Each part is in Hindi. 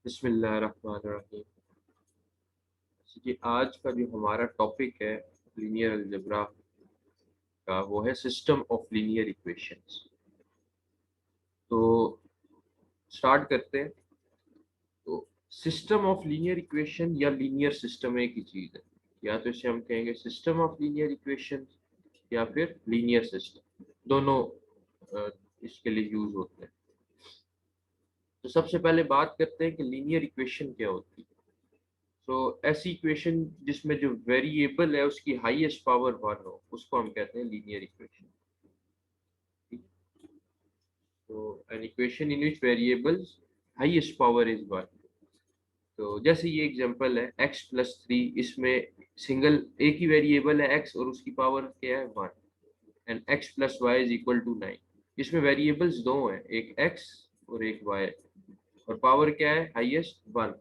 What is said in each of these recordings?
बिस्मिल्लाहिर्रहमानिर्रहीम। जी, आज का जो हमारा टॉपिक है लीनियर अलजेब्रा का, वो है सिस्टम ऑफ लीनियर इक्वेशंस। तो स्टार्ट करते हैं। तो सिस्टम ऑफ लीनियर इक्वेशन या लीनियर सिस्टम एक ही चीज है। या तो इसे हम कहेंगे सिस्टम ऑफ लीनियर इक्वेशन या फिर लीनियर सिस्टम, दोनों अ, इसके लिए यूज होते हैं। तो सबसे पहले बात करते हैं कि लीनियर इक्वेशन क्या होती है। तो ऐसी इक्वेशन जिसमें जो वेरिएबल है उसकी हाईएस्ट पावर वन हो, उसको हम कहते हैं लीनियर इक्वेशन। तो an equation in which variables highest power is one. तो जैसे ये एग्जांपल है x+3, इसमें सिंगल एक ही वेरिएबल है x और उसकी पावर क्या है, one. And x+y is equal to 9। इसमें वेरिएबल्स दो हैं, एक x और एक y, और पावर क्या है, हाईएस्ट वन।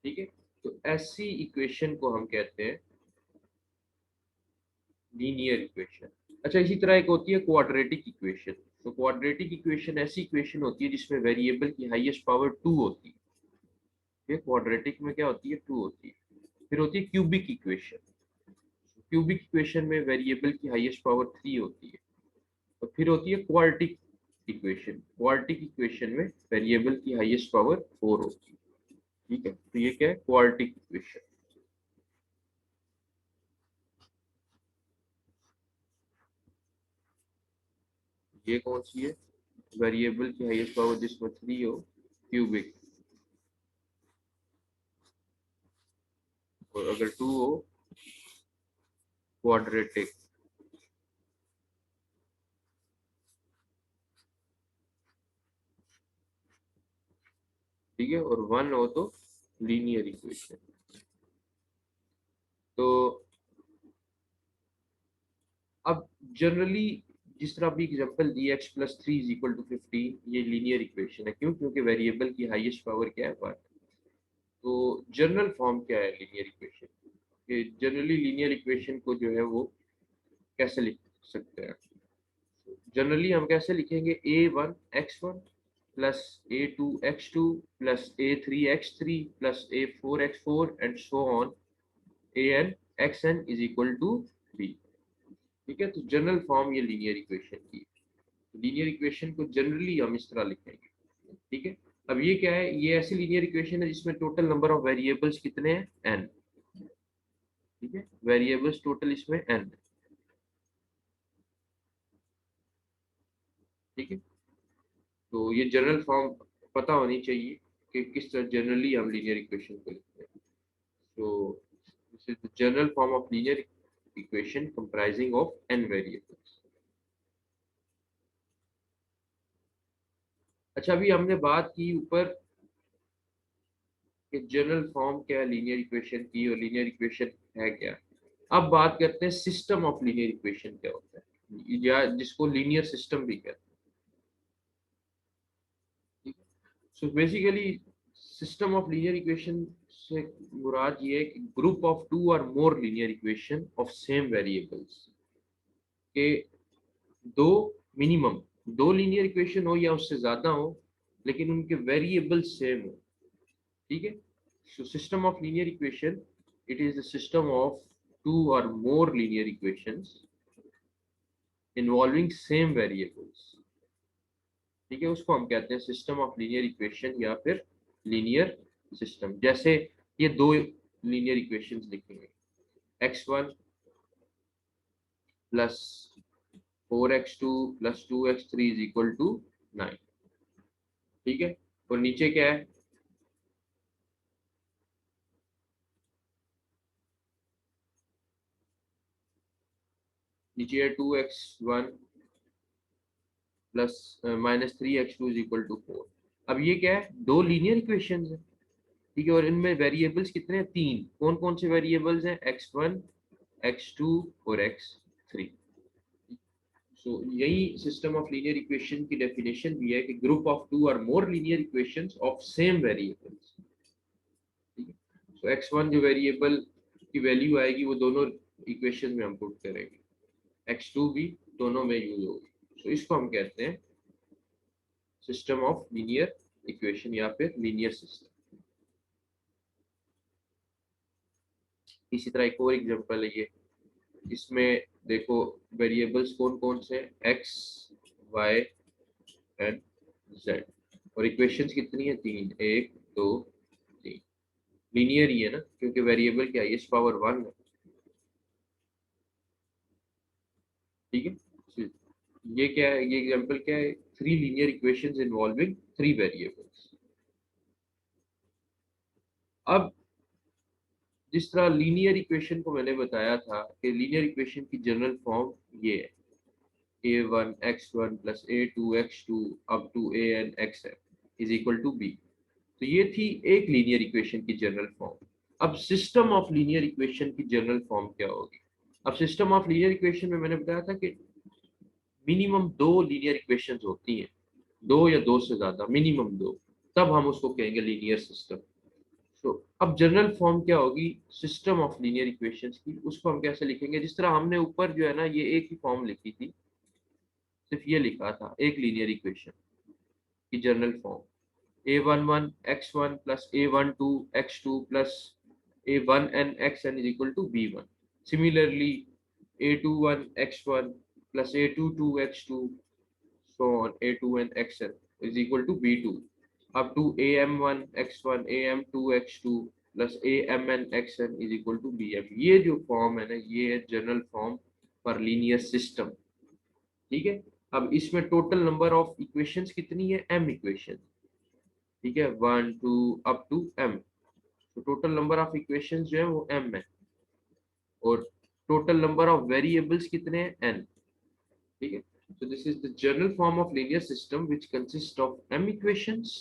ठीक है। तो ऐसी इक्वेशन को हम कहते हैं लीनियर इक्वेशन। अच्छा, इसी तरह एक होती है क्वाड्रेटिक इक्वेशन। तो क्वाड्रेटिक इक्वेशन ऐसी इक्वेशन होती है जिसमें वेरिएबल की हाईएस्ट पावर टू होती है। ये क्वाड्रेटिक में क्या होती है, टू होती है। फिर होती है क्यूबिक इक्वेशन। क्यूबिक इक्वेशन में वेरिएबल की हाईएस्ट पावर थ्री होती है। और फिर होती है क्वार्टिक इक्वेशन। क्वार्टिक इक्वेशन में वेरिएबल की हाईएस्ट पावर फोर होती है। ठीक है। तो ये क्या है, क्वार्टिक इक्वेशन। ये कौन सी है, वेरिएबल की हाईएस्ट पावर जिसमें थ्री हो, क्यूबिक। और अगर टू हो, क्वाड्रेटिक। ठीक है। और वन हो तो लीनियर इक्वेशन। तो अब जनरली जिस तरह अभी एग्जांपल दी, x+3 इज इक्वल टू 15, ये लीनियर इक्वेशन है। क्यों? क्योंकि वेरिएबल की हाईएस्ट पावर क्या है, वन। तो जनरल फॉर्म क्या है लीनियर इक्वेशन कि जनरली लीनियर इक्वेशन को जो है वो कैसे लिख सकते हैं। जनरली हम कैसे लिखेंगे, a1 x1 plus a2 x2 plus a3 x3 plus a4 x4 and so on an xn is equal to b। ठीक है। तो जनरल फॉर्म ये लीनियर इक्वेशन की। लीनियर इक्वेशन को जनरली हम इस तरह लिखेंगे। ठीक है। अब ये क्या है, ये ऐसी लीनियर इक्वेशन है जिसमें टोटल नंबर ऑफ वेरिएबल्स कितने हैं, n। ठीक है। वेरिएबल्स टोटल इसमें n। ठीक है। तो ये जनरल फॉर्म पता होनी चाहिए कि किस तरह जनरली हम लीनियर इक्वेशन को लिखते हैं। तो this is the general form of linear equation comprising of n variables. अच्छा, अभी हमने बात की ऊपर कि जनरल फॉर्म क्या है लीनियर इक्वेशन की, और लीनियर इक्वेशन है क्या। अब बात करते हैं सिस्टम ऑफ लीनियर इक्वेशन क्या होता है, या जिसको लीनियर सिस्टम भी कहते हैं। So basically system of linear equation से मुराद ये है कि ग्रुप ऑफ टू और more linear equation of same variables के दो, मिनिमम दो लीनियर इक्वेशन हो या उससे ज्यादा हो, लेकिन उनके वेरिएबल सेम हो। ठीक है। So system of linear equation, it is the system of two or more linear equations involving same variables। ठीक है। उसको हम कहते हैं सिस्टम ऑफ लीनियर इक्वेशन या फिर लीनियर सिस्टम। जैसे ये दो लीनियर इक्वेशंस लिखेंगे, x1 plus 4x2 plus 2x3 is equal to 9। ठीक है। और नीचे क्या है, नीचे है 2x1 plus -3x2 is equal to 4। अब ये क्या है, दो लीनियर इक्वेशंस है। ठीक है। और इनमें वेरिएबल्स कितने हैं, तीन। कौन कौन से वेरिएबल्स हैं, x1 x2 और x3। सो यही सिस्टम ऑफ लीनियर इक्वेशन की डेफिनेशन भी है कि ग्रुप ऑफ टू और more linear equations of same variables. ठीक है। सो x1 जो वेरिएबल की वैल्यू आएगी वो दोनों इक्वेशन में हम पुट करेंगे, x2 भी दोनों में यूज होगी। सो इसको हम कहते हैं सिस्टम ऑफ लीनियर इक्वेशन या फिर लीनियर सिस्टम। इसी तरह एक और एग्जांपल है ये, इसमें देखो वेरिएबल्स कौन कौन से, एक्स वाई एंड जेड, और इक्वेशंस कितनी है, तीन, एक दो तीन। लीनियर ही है ना, क्योंकि वेरिएबल क्या है, पावर 1 है। ठीक है, तो ये क्या है, ये एग्जांपल क्या है, three linear equations involving three variables. अब जिस तरह लीनियर इक्वेशन को मैंने बताया था कि लीनियर इक्वेशन की जनरल फॉर्म ये है, a1 x1 plus a2 x2 up to an xn is equal to b। तो ये थी एक लीनियर इक्वेशन की जनरल फॉर्म। अब सिस्टम ऑफ लीनियर इक्वेशन की जनरल फॉर्म क्या होगी। अब सिस्टम ऑफ लीनियर इक्वेशन में मैंने बताया था कि मिनिमम दो लीनियर इक्वेशंस होती हैं, दो या दो से ज्यादा, मिनिमम दो, तब हम उसको कहेंगे लीनियर सिस्टम। तो अब जनरल फॉर्म क्या होगी सिस्टम ऑफ लीनियर इक्वेशंस की, उसको हम कैसे लिखेंगे, जिस तरह हमने ऊपर जो है ना ये एक ही फॉर्म लिखी थी, सिर्फ ये लिखा था एक लीनियर इक्वेशन की general form, a11 x1 plus a12 x2 plus a1n xn is equal to b1। Similarly, a21 x1 plus a22 x2 so on a2n xn is equal to b2 up to am1 x1 am2 x2 plus amn xn is equal to bm। ये जो फॉर्म है ना ये है general form for linear system. ठीक है, अब इसमें टोटल नंबर ऑफ इक्वेशंस कितनी है, m इक्वेशन। ठीक है, 1 2 अप टू m। तो टोटल नंबर ऑफ इक्वेशंस जो है वो m है, और टोटल नंबर ऑफ वेरिएबल्स कितने हैं, n। ठीक है, so this is the general form of linear system which consists of m equations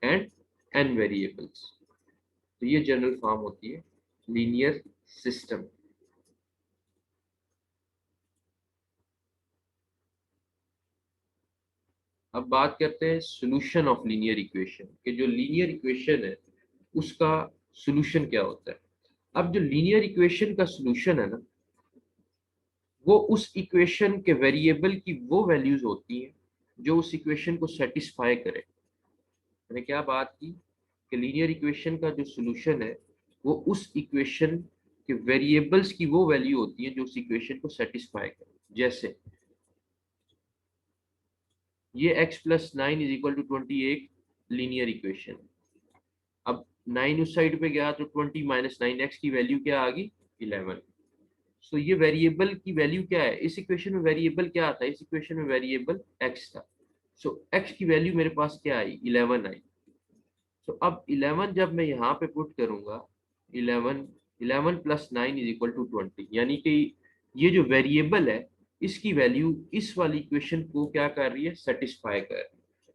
and n variables। तो ये जनरल फॉर्म होती है लीनियर सिस्टम। अब बात करते हैं सॉल्यूशन ऑफ लीनियर इक्वेशन कि जो लीनियर इक्वेशन है उसका सॉल्यूशन क्या होता है। अब जो लीनियर इक्वेशन का सॉल्यूशन है ना, वो उस इक्वेशन के वेरिएबल की वो वैल्यूज होती हैं जो उस इक्वेशन को सेटिस्फाई करे। मैंने क्या बात की कि लीनियर इक्वेशन का जो सॉल्यूशन है वो उस इक्वेशन के वेरिएबल्स की वो वैल्यू होती है जो उस इक्वेशन को सेटिस्फाई करे। जैसे ये x plus 9 is equal to 20 एक लीनियर इक्वेशन। अब 9 उस साइड पे गया तो 20 माइनस 9x की वैल्यू क्या आ गई, 11। सो ये वेरिएबल की वैल्यू क्या है, इस इक्वेशन में वेरिएबल क्या आता है, इस इक्वेशन में वेरिएबल x था। सो x की वैल्यू मेरे पास क्या आई, 11 आई। सो अब 11 जब मैं यहाँ पे पुट करूंगा, 11 11 प्लस 9 इज इक्वल टू 20, यानी कि ये जो वेरिएबल है इसकी वैल्यू इस वाली इक्वेशन को क्या कर रही है, सेटिस्फाई कर रही है।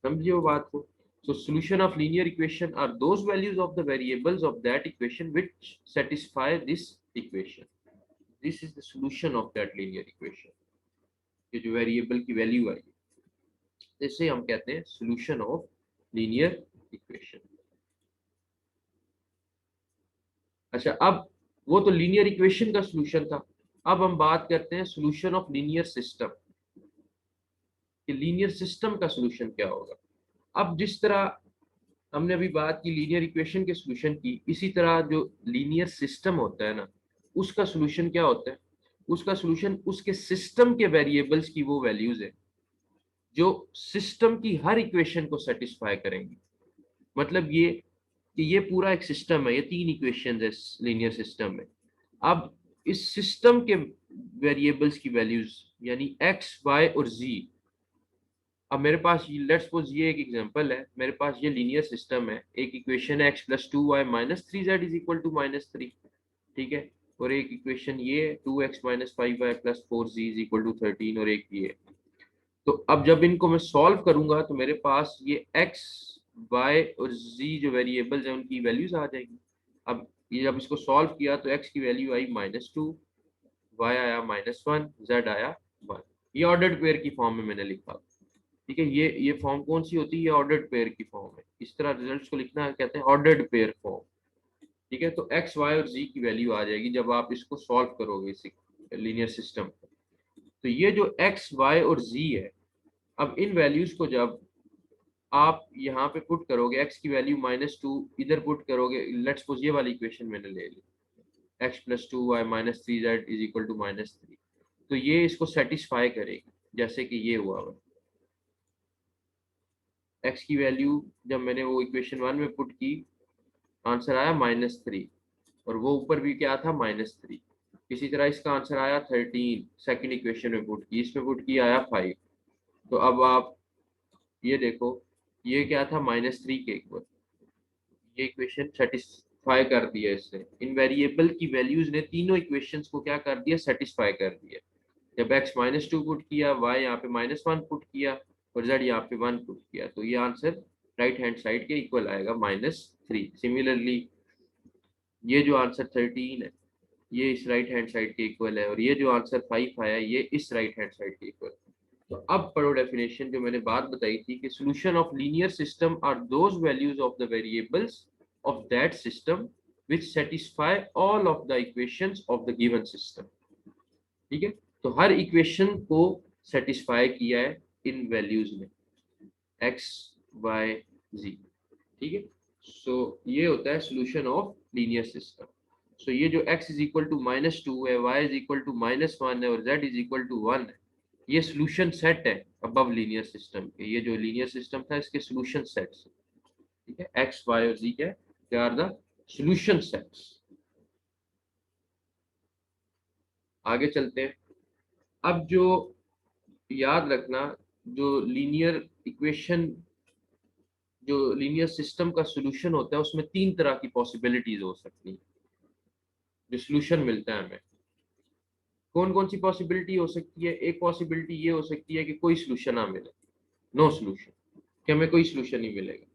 समझिए वो बात को। So solution of linear equation are those values of the variables of that equation which satisfy this equation। This is the solution of that linear equation। ये जो वेरिएबल की वैल्यू आई इसे हम कहते हैं solution of linear equation। अच्छा, अब वो तो लीनियर इक्वेशन का सॉल्यूशन था। अब हम बात करते हैं सॉल्यूशन ऑफ लीनियर सिस्टम कि लीनियर सिस्टम का सॉल्यूशन क्या होगा। अब जिस तरह हमने अभी बात की लीनियर इक्वेशन के सॉल्यूशन की, इसी तरह जो लीनियर सिस्टम होता है ना उसका सॉल्यूशन क्या होता है, उसका सॉल्यूशन उसके सिस्टम के वेरिएबल्स की वो वैल्यूज है जो सिस्टम की हर इक्वेशन को सेटिस्फाई करेंगी। मतलब ये कि ये पूरा एक सिस्टम है, ये तीन इक्वेशन है लीनियर सिस्टम में। अब इस सिस्टम के वेरिएबल्स की वैल्यूज यानी एक्स वाई और जी। अब मेरे पास लेट्स सपोज ये एक एग्जांपल है, मेरे पास ये लीनियर सिस्टम है, एक इक्वेशन है x plus 2y minus 3z is equal to -3। ठीक है, और एक इक्वेशन ये 2x minus 5y plus 4z is equal to 13, और एक ये। तो अब जब इनको मैं सॉल्व करूंगा तो मेरे पास ये x y और z जो वेरिएबल्स हैं उनकी वैल्यूज आ जाएंगी। अब ये जब इसको सॉल्व किया तो x की वैल्यू आई -2, y आया -1, z आया 1। ये ऑर्डर्ड पेयर की फॉर्म में मैंने लिखा। ठीक है, ये फॉर्म कौन सी होती है, ये ऑर्डर्ड पेयर की फॉर्म है। इस तरह रिजल्ट्स को लिखना कहते हैं ऑर्डर्ड पेयर फॉर्म। ठीक है, तो एक्स वाई और जी की वैल्यू आ जाएगी जब आप इसको सॉल्व करोगे इस लीनियर सिस्टम। तो ये जो एक्स वाई और जी है, अब इन वैल्यूज को जब आप यहाँ पे पुट करोगे x की वैल्यू -2, इधर पुट करोगे, लेट्स सपोज ये वाली इक्वेशन मैंने ले ली, x+2y -3z is equal to -3, तो ये इसको सेटिस्फाई करेगी, जैसे कि ये हुआ हुआ x की वैल्यू जब मैंने वो इक्वेशन 1 में पुट की, आंसर आया -3, और वो ऊपर भी क्या था -3। इसी तरह इसका आंसर आया 13, सेकंड इक्वेशन में पुट की, इसमें पुट की आया 5। तो अब आप ये देखो, ये क्या था -3 के इक्वल, ये इक्वेशन सेटिस्फाई कर दिया इसने, इन वेरिएबल की वैल्यूज ने तीनों इक्वेशंस को क्या कर दिया, सेटिस्फाई कर दिया। जब x -2 पुट किया, y यहाँ पे -1 पुट किया, और z यहाँ पे 1 पुट किया, तो ये आंसर राइट हैंड साइड के इक्वल आएगा -3। सिमिलरली ये जो आंसर 13 है, ये इस राइट हैंड साइड के इक्वल है, और ये जो आंसर 5 आया, ये इस राइट हैंड साइड के इक्वल। तो अब पढ़ो डेफिनेशन, जो मैंने बात बताई थी कि solution of linear system are those values of the variables of that system which satisfy all of the equations of the given system। ठीक है, तो हर इक्वेशन को सेटिस्फाई किया है इन वैल्यूज में x y z। ठीक है, सो ये होता है सॉल्यूशन ऑफ लीनियर सिस्टम। सो ये जो x इज इक्वल टू -2 है, y इज इक्वल टू -1 है, और z इज इक्वल टू 1 है, ये सॉल्यूशन सेट है अबव लीनियर सिस्टम के। ये जो लीनियर सिस्टम था, इसके सॉल्यूशन सेट्स, ठीक है, x y और z के, they are the solution sets. आगे चलते हैं। अब जो याद रखना, जो लीनियर इक्वेशन, जो लीनियर सिस्टम का सॉल्यूशन होता है, उसमें 3 तरह की पॉसिबिलिटीज हो सकती है जो सॉल्यूशन मिलता है हमें। कौन कौन सी पॉसिबिलिटी हो सकती है? एक पॉसिबिलिटी ये हो सकती है कि कोई सॉल्यूशन ना मिले, नो सॉल्यूशन, कि हमें कोई सॉल्यूशन नहीं मिलेगा।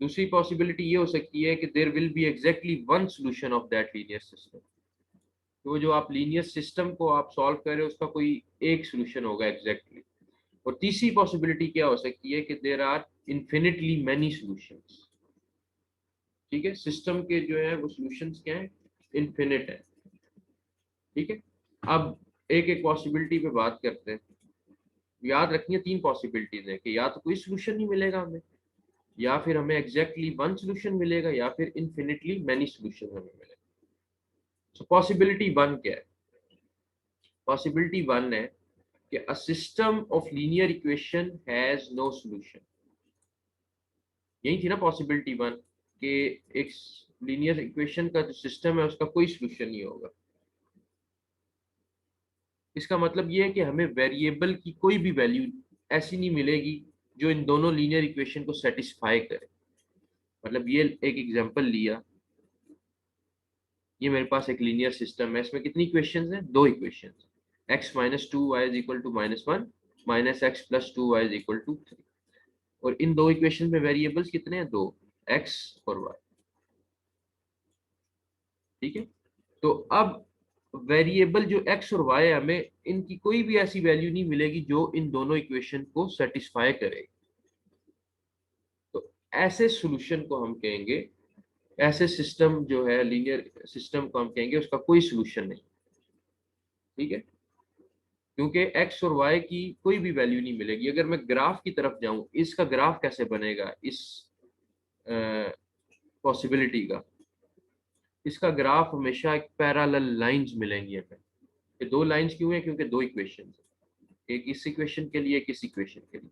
दूसरी पॉसिबिलिटी ये हो सकती है कि there will be exactly one solution of that linear system, तो जो आप लीनियर सिस्टम को आप सॉल्व कर रहे हो, उसका कोई एक सॉल्यूशन होगा एग्जैक्टली। और तीसरी पॉसिबिलिटी क्या हो सकती है कि there are infinitely many solutions. ठीक है, सिस्टम के जो है वो सॉल्यूशंस क्या है, इन्फिनिट है। ठीक है, अब एक एक पॉसिबिलिटी पे बात करते हैं। याद रखिए 3 पॉसिबिलिटीज है कि या तो कोई सॉल्यूशन नहीं मिलेगा हमें, या फिर हमें एग्जैक्टली वन सॉल्यूशन मिलेगा, या फिर इन्फिनिटली मैनी सॉल्यूशन हमें मिलेगा। सो पॉसिबिलिटी 1 क्या है? पॉसिबिलिटी 1 है कि a system of linear equation has no solution. यही थी ना पॉसिबिलिटी 1, कि एक लीनियर इक्वेशन का जो सिस्टम है, उसका कोई सॉल्यूशन नहीं होगा। इसका मतलब ये है कि हमें वेरिएबल की कोई भी वैल्यू ऐसी नहीं मिलेगी जो इन दोनों लीनियर इक्वेशन को सेटिस्फाई करे। मतलब ये एक एग्जांपल लिया, ये मेरे पास एक लीनियर सिस्टम है, इसमें कितनी इक्वेशंस हैं? 2 equations, x -2 y is equal to -1 -x+2 y is equal to 3। और इन दो इक्वेशन में वेरिएबल्स कितने हैं? 2, x और y। ठीक है, तो अब वेरिएबल जो x और y है, हमें इनकी कोई भी ऐसी वैल्यू नहीं मिलेगी जो इन दोनों इक्वेशन को सेटिस्फाई करेगी। तो ऐसे सॉल्यूशन को हम कहेंगे, ऐसे सिस्टम जो है लीनियर सिस्टम को हम कहेंगे उसका कोई सॉल्यूशन नहीं। ठीक है, क्योंकि x और y की कोई भी वैल्यू नहीं मिलेगी। अगर मैं ग्राफ की तरफ जाऊं, इसका ग्राफ कैसे बनेगा इस पॉसिबिलिटी का? इसका ग्राफ हमेशा एक पैरेलल लाइंस मिलेंगी हमें। ये 2 लाइंस क्यों है? क्योंकि 2 इक्वेशन, एक इस इक्वेशन के लिए, एक इस इक्वेशन के लिए।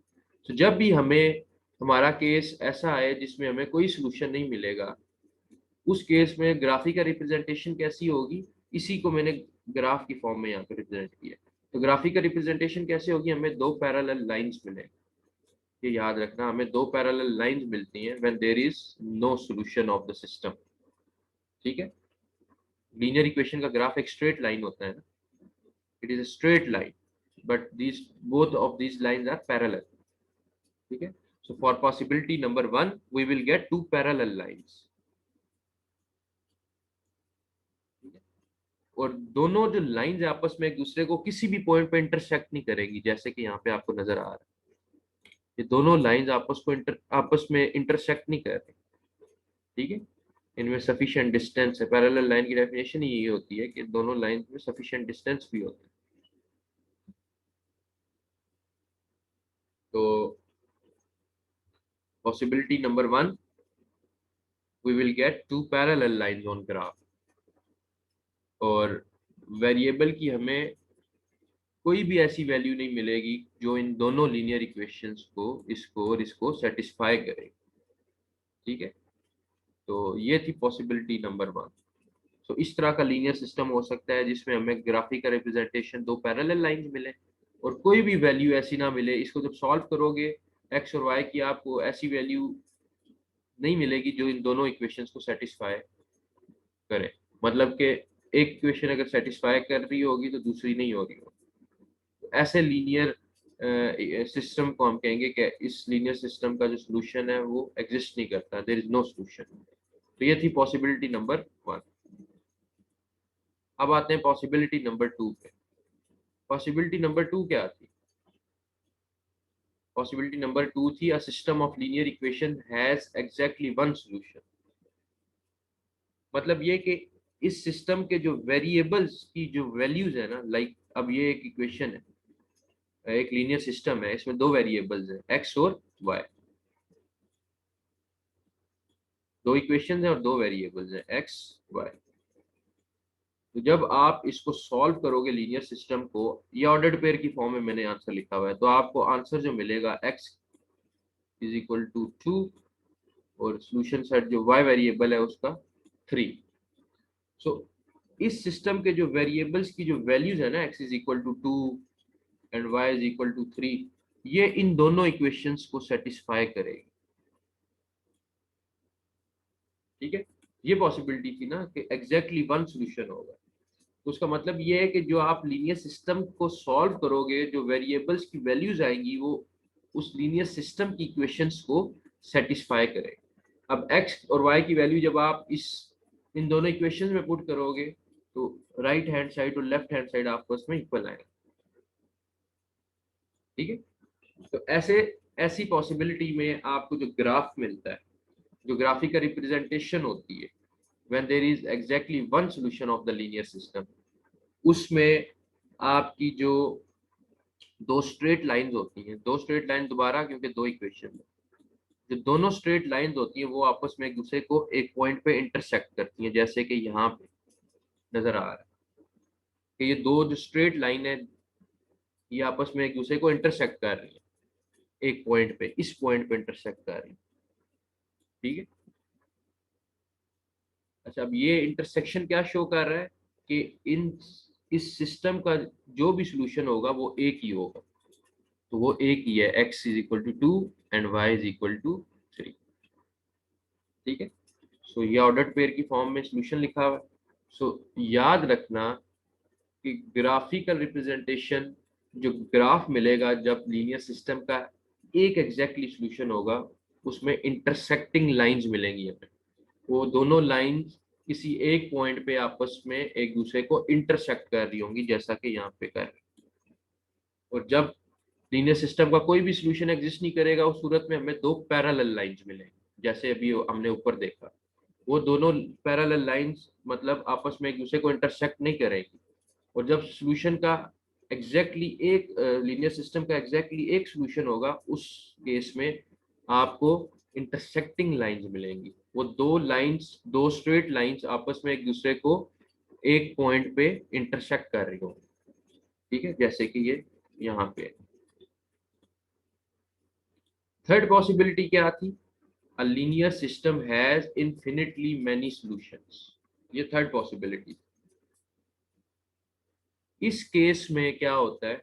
तो जब भी हमें हमारा केस ऐसा है जिसमें हमें कोई सॉल्यूशन नहीं मिलेगा, उस केस में ग्राफिकल रिप्रेजेंटेशन कैसी होगी? इसी को मैंने ग्राफ की फॉर्म में यहाँ पे रिप्रेजेंट किया। तो ग्राफिकल रिप्रेजेंटेशन कैसे होगी? हमें 2 पैरेलल लाइंस मिलेंगे। ये याद रखना, हमें 2 पैरेलल लाइंस मिलती हैं when there is no solution of the system. ठीक है, लीनियर इक्वेशन का ग्राफ एक स्ट्रेट लाइन होता है ना, it is a straight line, but these both of these lines are parallel। ठीक है, so for possibility number 1 we will get 2 parallel lines। और दोनों जो लाइंस है आपस में एक दूसरे को किसी भी पॉइंट पे इंटरसेक्ट नहीं करेंगी, जैसे कि यहाँ पे आपको नजर आ रहा है, ये दोनों लाइंस आपस में इंटरसेक्ट नहीं कर रही। ठीक है, इनमें सफिशिएंट डिस्टेंस है। पैरेलल लाइन की डेफिनेशन ही ये होती है कि दोनों लाइन में सफिशिएंट डिस्टेंस भी होता है। तो possibility number 1, we will get two parallel lines on graph, और वेरिएबल की हमें कोई भी ऐसी वैल्यू नहीं मिलेगी जो इन दोनों लीनियर इक्वेशंस को, इसको और इसको सेटिस्फाई करे। ठीक है, तो ये थी पॉसिबिलिटी नंबर 1। तो इस तरह का लीनियर सिस्टम हो सकता है जिसमें हमें ग्राफिक का रिप्रेजेंटेशन दो पैरेलल लाइंस मिले और कोई भी वैल्यू ऐसी ना मिले। इसको जब सॉल्व करोगे एक्स और वाई की, आपको ऐसी वैल्यू नहीं मिलेगी जो इन दोनों इक्वेशंस को सेटिस्फाई करे। मतलब कि एक इक्वेशन अगर सेटिस्फाई कर रही होगी तो दूसरी नहीं हो रही होगी। तो ऐसे लीनियर सिस्टम को हम कहेंगे कि इस लीनियर सिस्टम का जो सोल्यूशन है वो एग्जिस्ट नहीं करता, देयर इज नो सोल्यूशन। तो ये थी पॉसिबिलिटी नंबर 1। अब आते हैं पॉसिबिलिटी नंबर 2 पे। पॉसिबिलिटी नंबर 2 क्या थी? पॉसिबिलिटी नंबर 2 थी अ system of linear equation has exactly one solution. मतलब ये कि इस सिस्टम के जो वेरिएबल्स की जो वैल्यूज है ना, लाइक अब ये एक इक्वेशन है, एक लीनियर सिस्टम है, इसमें दो वेरिएबल्स है एक्स और वाई। दो इक्वेशन है और दो वेरिएबल्स है एक्स वाई। तो जब आप इसको सॉल्व करोगे लीनियर सिस्टम को, ये ऑर्डर्ड पेयर की फॉर्म में मैंने आंसर लिखा हुआ है, तो आपको आंसर जो मिलेगा x इज इक्वल टू 2 और सोल्यूशन सेट जो y वेरिएबल है उसका 3। सो इस सिस्टम के जो वेरिएबल्स की जो वैल्यूज है ना, x is equal to 2 and y is equal to 3, ये इन दोनों इक्वेशंस को सेटिस्फाई करेगी। ठीक है, ये पॉसिबिलिटी थी ना कि एग्जैक्टली वन सॉल्यूशन होगा। तो उसका मतलब ये है कि जो आप लीनियर सिस्टम को सॉल्व करोगे, जो वेरिएबल्स की वैल्यूज आएंगी वो उस लीनियर सिस्टम की इक्वेशंस को सेटिस्फाई करें। अब x और y की वैल्यू जब आप इन दोनों इक्वेशंस में पुट करोगे तो राइट हैंड साइड और लेफ्ट हैंड साइड आपस में इक्वल आएगा। ठीक है, तो ऐसी पॉसिबिलिटी में आपको जो ग्राफ मिलता है, जो ग्राफिक का रिप्रेजेंटेशन होती है, when there is exactly one solution of the linear system, उसमें आपकी जो दो स्ट्रेट लाइंस होती हैं, दो स्ट्रेट लाइन दोबारा क्योंकि दो इक्वेशन है, जो दोनों स्ट्रेट लाइंस होती हैं वो आपस में एक दूसरे को एक पॉइंट पे इंटरसेक्ट करती हैं। जैसे कि यहाँ पे नजर आ रहा है कि ये दो जो स्ट्रेट लाइन है ये आपस में एक दूसरे को इंटरसेक्ट कर रही है, एक पॉइंट पे, इस पॉइंट पे इंटरसेक्ट कर रही है। ठीक है, अच्छा अब ये इंटरसेक्शन क्या शो कर रहा है कि इन इस सिस्टम का जो भी सोल्यूशन होगा वो एक ही होगा। तो वो एक ही है, x is equal to 2 and y is equal to 3। ठीक है, सो ये ऑर्डर्ड पेयर की फॉर्म में सॉल्यूशन लिखा हुआ है। सो याद रखना कि ग्राफिकल रिप्रेजेंटेशन, जो ग्राफ मिलेगा जब लीनियर सिस्टम का एक एग्जैक्टली सॉल्यूशन होगा, उसमें इंटरसेक्टिंग लाइंस मिलेंगी हमें। वो दोनों लाइंस किसी एक पॉइंट पे आपस में एक दूसरे को इंटरसेक्ट कर रही होंगी, जैसा कि यहाँ पे कर रही है। और जब लीनियर सिस्टम का कोई भी सॉल्यूशन एग्जिस्ट नहीं करेगा उस सूरत में हमें दो पैरेलल लाइंस मिलेंगी, जैसे अभी हमने ऊपर देखा। वो दोनों पैरेलल लाइंस मतलब आपस में एक दूसरे को इंटरसेक्ट नहीं करेंगी। और जब सॉल्यूशन का एग्जैक्टली एक लीनियर सिस्टम का एग्जैक्टली एक सॉल्यूशन होगा, उस केस में आपको इंटरसेक्टिंग लाइंस मिलेंगी। वो दो लाइंस, दो स्ट्रेट लाइंस आपस में एक दूसरे को एक पॉइंट पे इंटरसेक्ट कर रही होंगी। ठीक है, जैसे कि ये यहाँ पे। थर्ड पॉसिबिलिटी क्या थी? a linear system has infinitely many solutions। ये थर्ड पॉसिबिलिटी। इस केस में क्या होता है,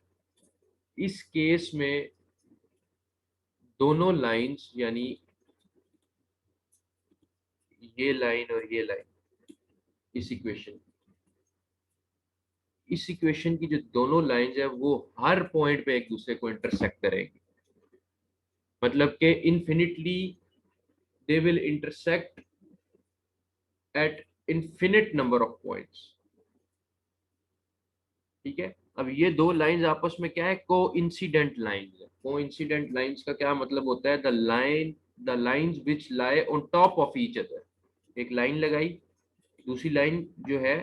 इस केस में दोनों लाइंस, यानी ये लाइन और ये लाइन, इस इक्वेशन की जो दोनों लाइंस है वो हर पॉइंट पे एक दूसरे को इंटरसेक्ट करेंगी। मतलब कि infinitely they will intersect at infinite number of points. ठीक है, अब ये दो लाइंस आपस में क्या है, को इंसिडेंट लाइंस है। को इंसिडेंट लाइंस का क्या मतलब होता है? The lines which lie on top of each other. एक लाइन लगाई, दूसरी लाइन जो है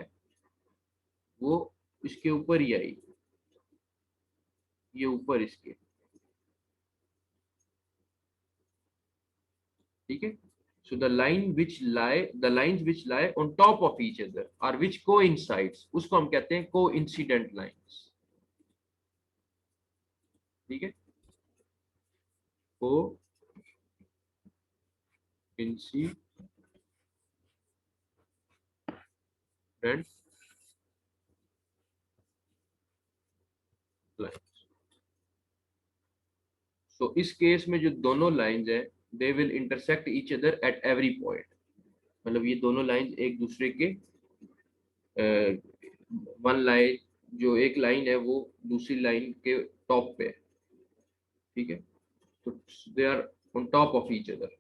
वो इसके ऊपर ही आई, ये ऊपर इसके। ठीक है। So the lines which lie on top of each other और विच कोइंसाइड्स, उसको हम कहते हैं कोइंसिडेंट लाइंस। ठीक है, कोइंसिडेंट लाइंस। सो इस केस में जो दोनों लाइंस है, they will intersect each other at every point. मतलब ये दोनों लाइंस एक दूसरे के वन लाइन, जो एक लाइन है वो दूसरी लाइन के टॉप पे है। ठीक है, तो they are on top of each other.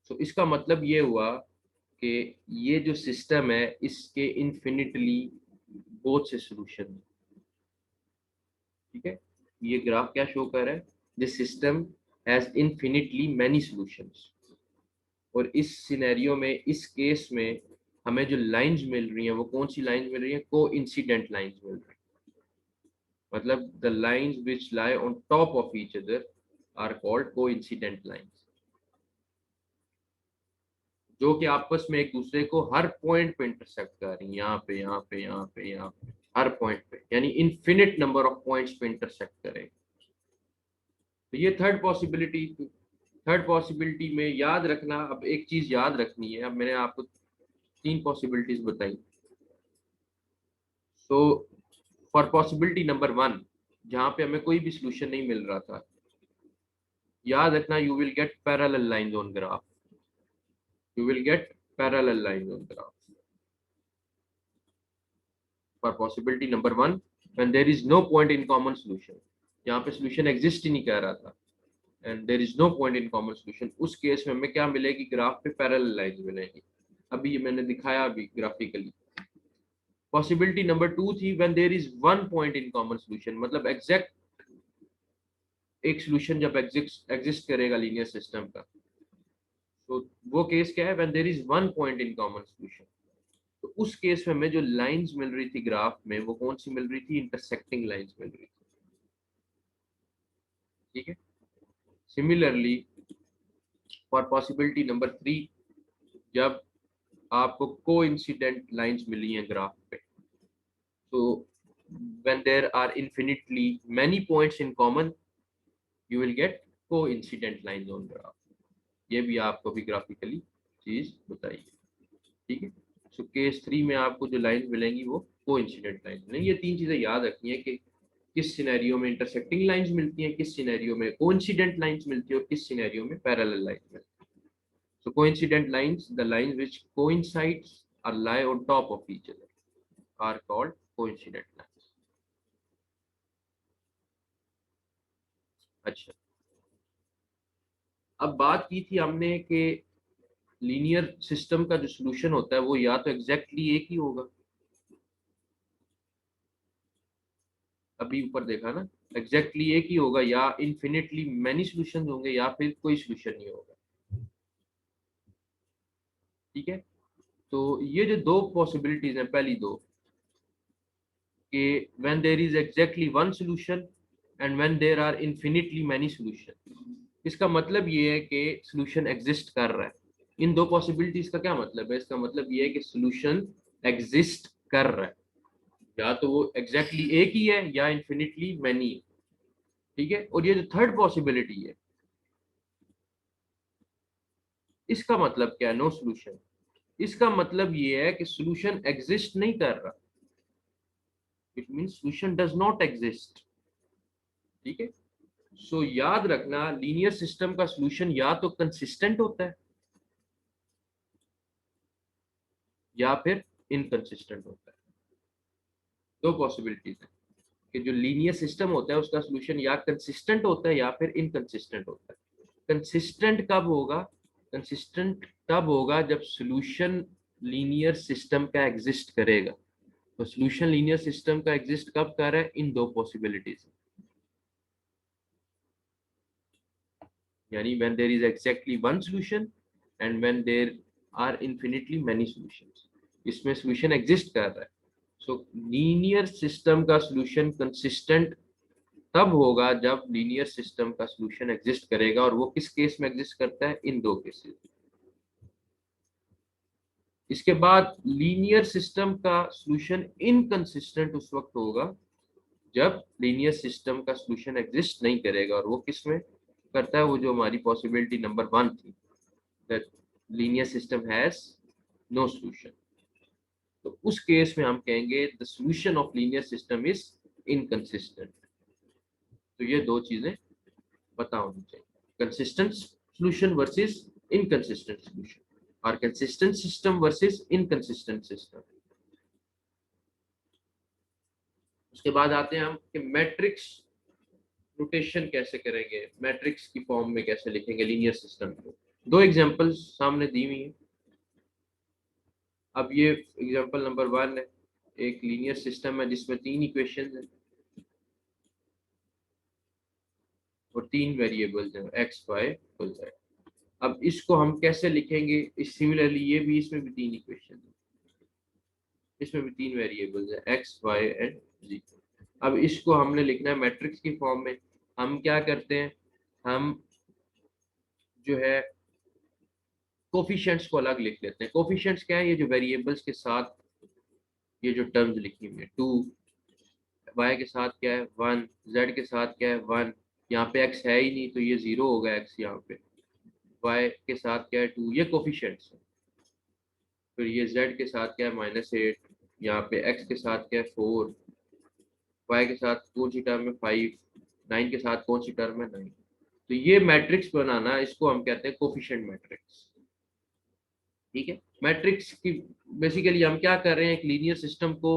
So इसका मतलब ये हुआ कि ये जो सिस्टम है इसके इन्फिनिटली बहुत से सॉल्यूशन। ठीक है, ये ग्राफ क्या शो कर रहा है, this system has infinitely many solutions. और इस सिनेरियो में, इस केस में हमें जो लाइंस मिल रही हैं वो कौन सी लाइंस मिल रही हैं, को इंसिडेंट लाइंस मिल रही हैं। मतलब the lines which lie on top of each other are called coincident lines, जो कि आपस में एक दूसरे को हर पॉइंट पे इंटरसेक्ट कर रही हैं, यहाँ पे, यहाँ पे, यहाँ पे, यहाँ पे, हर पॉइंट पे, यानी इन्फिनिट नंबर ऑफ पॉइंट्स पे इंटरसेक्ट करें। तो ये थर्ड पॉसिबिलिटी में याद रखना, अब एक चीज याद रखनी है। अब मैंने आपको तीन पॉसिबिलिटीज बताई। So for possibility number one, जहां पे हमें कोई भी सोल्यूशन नहीं मिल रहा था, याद रखना, you will get parallel lines on graph, you will get parallel lines on graph for possibility number one, when there is no point in common solution, यहाँ पे सोल्यूशन एग्जिस्ट ही नहीं कर रहा था, and there is no point in common solution, उस केस में हमें क्या मिलेगी, ग्राफ पे पैरेलल लाइंस मिलेगी। अभी ये मैंने दिखाया अभी ग्राफिकली। पॉसिबिलिटी नंबर टू थी when there is one point in common solution, मतलब एग्जैक्ट एक सोल्यूशन जब एग्जिस्ट करेगा लीनियर सिस्टम का, तो वो केस क्या है, when there is one point in common solution. तो उस केस में हमें जो लाइंस मिल रही थी ग्राफ में, वो कौन सी मिल रही थी, इंटरसेक्टिंग लाइंस मिल रही थी। ठीक है, similarly for possibility number three, जब आपको को इंसिडेंट लाइन्स मिली हैं ग्राफ पे, तो when there are infinitely many points in common, you will get coincident lines on graph. ये भी आपको भी ग्राफिकली चीज बताइए। ठीक है, सो केस थ्री में आपको जो लाइन मिलेंगी वो को इंसिडेंट लाइन मिलेंगी। ये तीन चीजें याद रखनी है कि किस सिनेरियो में इंटरसेक्टिंग लाइंस मिलती हैं, किस सिनेरियो में कोइंसिडेंट लाइंस मिलती है, और किस सिनेरियो में पैरेलल लाइंस मिलती है। So coincident lines, the lines which coincides or lie on top of each other, are called coincident lines. अच्छा, अब बात की थी हमने कि लीनियर सिस्टम का जो सॉल्यूशन होता है वो या तो एग्जैक्टली एक ही होगा, अभी ऊपर देखा ना, एग्जैक्टली एक ही होगा, या इन्फिनिटली मैनी सॉल्यूशंस होंगे, या फिर कोई सॉल्यूशन नहीं होगा। ठीक है, तो ये जो दो पॉसिबिलिटीज हैं, पहली दो, कि when there is exactly one solution and when there are infinitely many solution, इसका मतलब ये है कि solution exist कर रहा है। इन दो पॉसिबिलिटीज का क्या मतलब है, इसका मतलब ये है कि solution exist कर रहा है, या तो वो exactly एक ही है या infinitely many है। ठीक है, और ये जो थर्ड पॉसिबिलिटी है, इसका मतलब क्या है, नो solution, इसका मतलब ये है कि solution exist नहीं कर रहा, it means solution does not exist। ठीक है, सो याद रखना, लीनियर सिस्टम का सॉल्यूशन या तो कंसिस्टेंट होता है या फिर इनकंसिस्टेंट होता है। दो पॉसिबिलिटीज है कि जो लीनियर सिस्टम होता है उसका सॉल्यूशन या कंसिस्टेंट होता है या फिर इनकंसिस्टेंट होता है। कंसिस्टेंट कब होगा, कंसिस्टेंट तब होगा जब सॉल्यूशन लीनियर सिस्टम का एग्जिस्ट करेगा। तो सॉल्यूशन लीनियर सिस्टम का एग्जिस्ट कब कर रहा है, इन दो पॉसिबिलिटीज, यानी when there is exactly one solution and when there are infinitely many solutions, इसमें solution exist कर रहा है। सो लीनियर सिस्टम का solution consistent तब होगा जब लीनियर सिस्टम का सॉल्यूशन एग्जिस्ट करेगा, और वो किस केस में एग्जिस्ट करता है? इन दो केसेस। इसके बाद लीनियर सिस्टम का सॉल्यूशन इनकंसिस्टेंट उस वक्त होगा जब लीनियर सिस्टम का सॉल्यूशन एग्जिस्ट नहीं करेगा, और वो किस में करता है? वो जो हमारी पॉसिबिलिटी नंबर 1 थी, that linear system has no solution. तो उस केस में हम कहेंगे the solution of linear system is inconsistent. तो ये दो चीजें पता होनी चाहिए, consistent solution versus inconsistent solution, और consistent system versus inconsistent system. उसके बाद आते हैं हम कि मैट्रिक्स नोटेशन कैसे करेंगे, मैट्रिक्स की फॉर्म में कैसे लिखेंगे लीनियर सिस्टम को। दो एग्जांपल्स सामने दी हुई हैं। अब ये एग्जांपल नंबर 1 है, एक लीनियर सिस्टम है जिसमें 3 इक्वेशंस हैं और 3 वेरिएबल्स हैं, एक्स वाई और जेड। अब इसको हम कैसे लिखेंगे? इस सिमिलरली ये भी, इसमें भी 3 इक्वेशन है, इसमें भी 3 वेरिएबल्स हैं, एक्स वाई एंड जी। अब इसको हमने लिखना है मैट्रिक्स की फॉर्म में। हम क्या करते हैं, हम जो है कोफिशिएंट्स को अलग लिख लेते हैं। कोफिशिएंट्स क्या है? ये जो वेरिएबल्स के साथ ये जो टर्म्स लिखी हुई है, 2, वाई के साथ क्या है 1, जेड के साथ क्या है 1, यहाँ पे एक्स है ही नहीं तो ये 0 होगा एक्स यहाँ पे, वाई के साथ क्या है 2, ये कोफिशिएंट्स है। फिर ये जेड के साथ क्या है -8, यहाँ पे एक्स के साथ क्या है 4, वाई के साथ कौन सी टर्म है 5, 9 के साथ कौन सी टर्म है 9। तो ये मैट्रिक्स बनाना, इसको हम कहते हैं कोफिशिएंट मैट्रिक्स। ठीक है, मैट्रिक्स की बेसिकली हम क्या कर रहे हैं, एक लीनियर सिस्टम को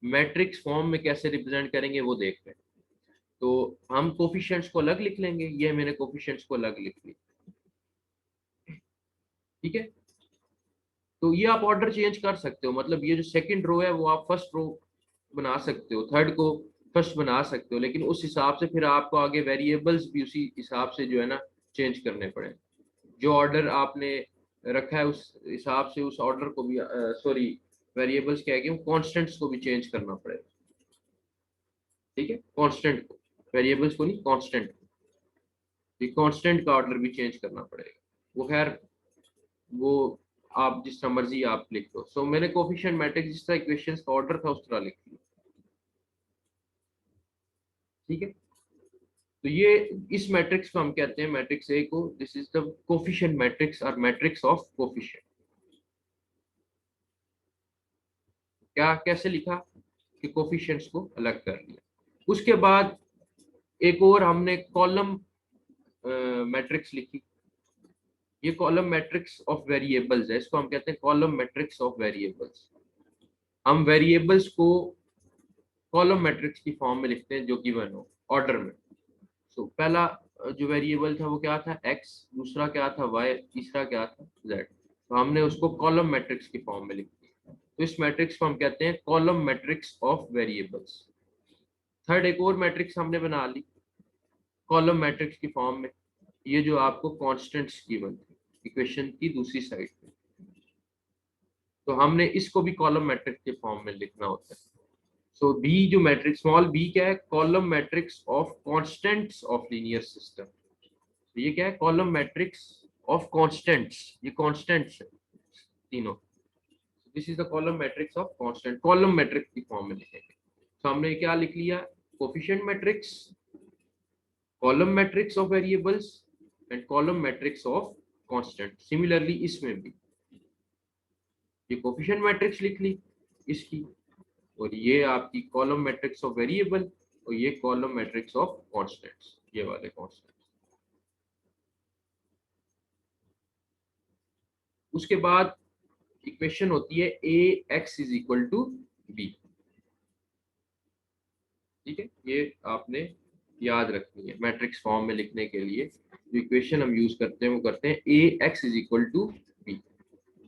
मैट्रिक्स फॉर्म में कैसे रिप्रेजेंट करेंगे वो देख रहे हैं। तो हम कोफिशिएंट्स को अलग लिख लेंगे, ये मैंने कोफिशिएंट्स को अलग लिख ली। ठीक है, तो ये आप ऑर्डर चेंज कर सकते हो, मतलब ये जो सेकंड रो है वो आप फर्स्ट रो बना सकते हो, थर्ड को फर्स्ट बना सकते हो, लेकिन उस हिसाब से फिर आपको आगे वेरिएबल्स भी उसी हिसाब से जो है ना चेंज करने पड़े। जो ऑर्डर आपने रखा है उस हिसाब से उस ऑर्डर को भी, सॉरी वेरिएबल्स क्या है कि कॉन्स्टेंट्स को भी चेंज करना पड़ेगा। ठीक है, कांस्टेंट को, वेरिएबल्स को नहीं, कांस्टेंट को, कांस्टेंट का ऑर्डर भी चेंज करना पड़ेगा। वो खैर वो आप जिस तरह मर्जी आप लिख दो। सो मैंने कोफिशिएंट मैट्रिक्स जिस तरह इक्वेशंस का ऑर्डर था उस तरह लिख दिया। ठीक है, तो ये इस मैट्रिक्स को हम कहते हैं मैट्रिक्स ए को, this is the coefficient matrix और मैट्रिक्स ऑफ कोफिशिएंट। क्या कैसे लिखा कि कोफिशिएंट्स को अलग कर लिया। उसके बाद एक और हमने कॉलम मैट्रिक्स लिखी। ये कॉलम मैट्रिक्स ऑफ वेरिएबल्स है, इसको हम कहते हैं कॉलम मैट्रिक्स ऑफ वेरिएबल्स। हम वेरिएबल्स को कॉलम मैट्रिक्स की फॉर्म में लिखते हैं जो गिवन हो ऑर्डर में। सो पहला जो वेरिएबल था वो क्या था x, दूसरा क्या था y, तीसरा क्या था z। तो हमने उसको कॉलम मैट्रिक्स की फॉर्म में लिख दिया, तो इस मैट्रिक्स को हम कहते हैं column matrix of variables. Third एक और मैट्रिक्स हमने बना ली कॉलम मैट्रिक्स की फॉर्म में, ये जो आपको कॉन्स्टेंट्स गिवन थी इक्वेशन की दूसरी साइड पे, तो हमने इसको भी कॉलम मैट्रिक्स के फॉर्म में लिखना होता है। सो बी जो मैट्रिक्स स्मॉल बी क्या है, column matrix of constants of linear system. तो ये क्या है, कॉलम मैट्रिक्स ऑफ कांस्टेंट्स, ये कांस्टेंट्स है तीनों। This is the column matrix of constant, column matrix की फॉर्म में लिखेंगे। तो हमने क्या लिख लिया, coefficient matrix, column matrix of variables and column matrix of constant. Similarly इसमें भी ये कोफिशिएंट मैट्रिक्स लिख ली इसकी, और ये आपकी कॉलम मैट्रिक्स ऑफ वेरिएबल, और ये कॉलम मैट्रिक्स ऑफ कांस्टेंट्स, ये वाले कांस्टेंट्स। उसके बाद इक्वेशन होती है A X is equal to B. ठीक है, ये आपने याद रखनी है। मैट्रिक्स फॉर्म में लिखने के लिए जो इक्वेशन हम यूज करते हैं वो करते हैं A X is equal to B,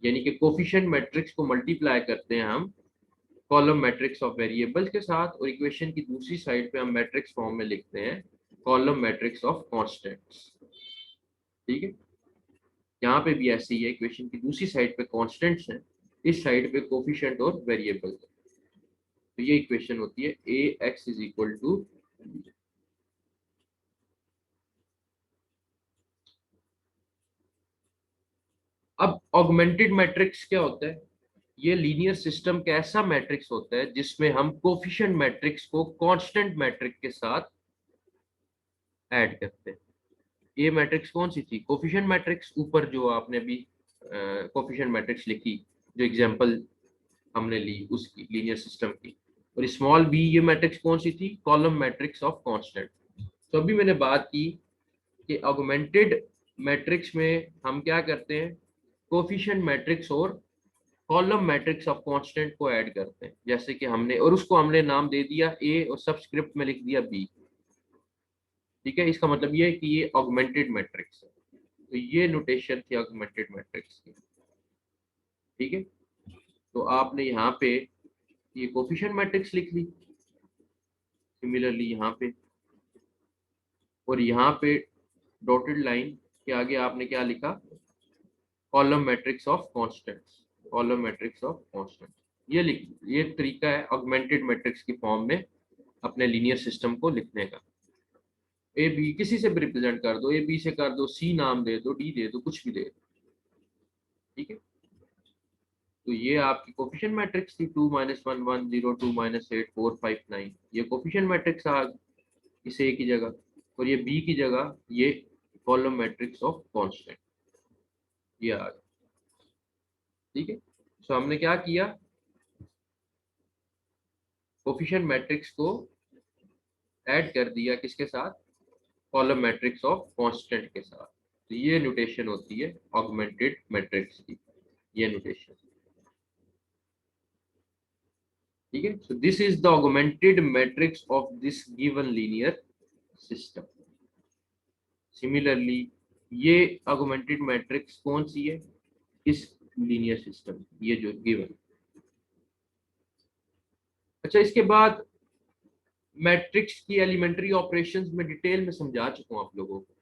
यानी कि कोफिशिएंट मैट्रिक्स को मल्टीप्लाई करते हैं हम कॉलम मैट्रिक्स ऑफ वेरिएबल्स के साथ, और इक्वेशन की दूसरी साइड पे हम मैट्रिक्स फॉर्म में लिखते हैं कॉलम मैट्रिक्स ऑफ कांस्टेंट्स। ठीक है, यहाँ पे भी ऐसे ही है, इक्वेशन की दूसरी साइड पे कांस्टेंट्स हैं, इस साइड पे कोफिशिएंट और वेरिएबल। तो ये इक्वेशन होती है A X is equal to, अब ऑगमेंटेड मैट्रिक्स क्या होता है? ये लीनियर सिस्टम का ऐसा मैट्रिक्स होता है जिसमें हम कोफिशिएंट मैट्रिक्स को कांस्टेंट मैट्रिक्स के साथ ऐड करते हैं। ये मैट्रिक्स कौन सी थी? कोफिशिएंट मैट्रिक्स, ऊपर जो आपने अभी कोफिशिएंट मैट्रिक्स लिखी, जो एग्जांपल हमने ली उसकी, लीनियर सिस्टम की। और स्मॉल बी, ये मैट्रिक्स कौन सी थी? Column matrix of constant. तो अभी मैंने बात की कि ऑगमेंटेड मैट्रिक्स में हम क्या करते हैं? कोफिशिएंट मैट्रिक्स और कॉलम मैट्रिक्स ऑफ कांस्टेंट को ऐड करते हैं, जैसे कि हमने, और उसको हमने नाम दे दिया ए और सबस्क्रिप्ट में लिख दिया बी। ठीक है, इसका मतलब ये है कि ये ऑगमेंटेड मैट्रिक्स है। तो ये नोटेशन थी ऑगमेंटेड मैट्रिक्स की। ठीक है, तो आपने यहाँ पे ये कोफिशिएंट मैट्रिक्स लिख ली, सिमिलरली यहाँ पे, और यहाँ पे डॉटेड लाइन के आगे आपने क्या लिखा? Column matrix of constants, column matrix of constant. ये लिख, ये तरीका है ऑगमेंटेड मैट्रिक्स की फॉर्म में अपने लीनियर सिस्टम को लिखने का। ए बी किसी से भी रिप्रेजेंट कर दो, ए बी से कर दो, सी नाम दे दो, डी दे दो, कुछ भी दे दो। ठीक है, तो ये आपकी कोफिशिएंट मैट्रिक्स थी 2 -1 1 0 2 -8 4 5 9। ये कोफिशिएंट मैट्रिक्स आ इस ए की जगह, और ये बी की जगह ये कॉलम मैट्रिक्स ऑफ कांस्टेंट ये आ गया। ठीक है, सो हमने क्या किया? कोफिशिएंट मैट्रिक्स को ऐड कर दिया किसके साथ? कॉलम मैट्रिक्स ऑफ कांस्टेंट के साथ। तो ये नोटेशन होती है ऑगमेंटेड मैट्रिक्स की, ये नोटेशन। ठीक है, so this is the augmented matrix of this given linear system. Similarly ये ऑगमेंटेड मैट्रिक्स कौन सी है इस लीनियर सिस्टम, ये जो गिवन। अच्छा, इसके बाद मैट्रिक्स की एलिमेंट्री ऑपरेशंस में डिटेल में समझा चुका हूं आप लोगों को,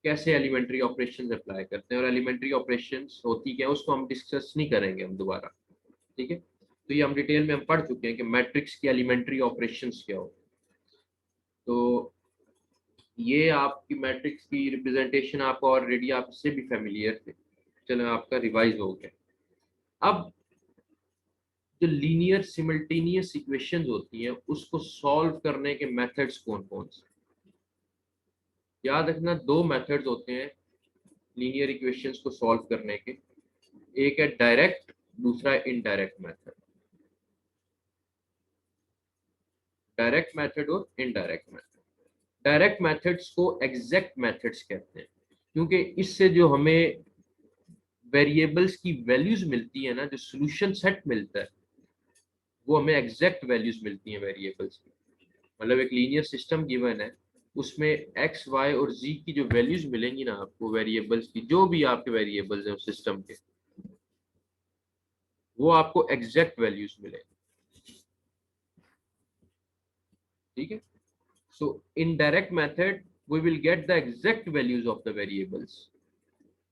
कैसे एलिमेंट्री ऑपरेशंस अप्लाई करते हैं, और एलिमेंट्री ऑपरेशंस होती क्या है उसको हम डिस्कस नहीं करेंगे हम दोबारा। ठीक है, तो ये हम डिटेल में हम पढ़ चुके हैं कि मैट्रिक्स की एलिमेंट्री ऑपरेशंस क्या हो। तो ये आपकी मैट्रिक्स की रिप्रेजेंटेशन आपको ऑलरेडी, आप इससे भी फेमिलियर थे, चलो आपका रिवाइज हो गया। अब जो लीनियर सिमल्टेनियस इक्वेशंस होती हैं उसको सॉल्व करने के मेथड्स कौन कौन से? याद रखना, दो मेथड्स होते हैं लीनियर इक्वेशंस को सॉल्व करने के। एक है डायरेक्ट, दूसरा है इनडायरेक्ट मेथड। डायरेक्ट मेथड और इनडायरेक्ट मेथड। डायरेक्ट मेथड्स को एग्जैक्ट मेथड्स कहते हैं, क्योंकि इससे जो हमें वेरिएबल्स की वैल्यूज मिलती है ना, जो सॉल्यूशन सेट मिलता है, वो हमें एग्जैक्ट वैल्यूज मिलती हैं वेरिएबल्स की। मतलब एक लीनियर सिस्टम गिवन है, उसमें एक्स वाई और जी की जो वैल्यूज मिलेंगी ना आपको, वेरिएबल्स की, जो भी आपके वेरिएबल्स हैं उस सिस्टम के, वो आपको एग्जैक्ट वैल्यूज मिलेंगी। ठीक है, so in direct method we will get the exact values of the variables,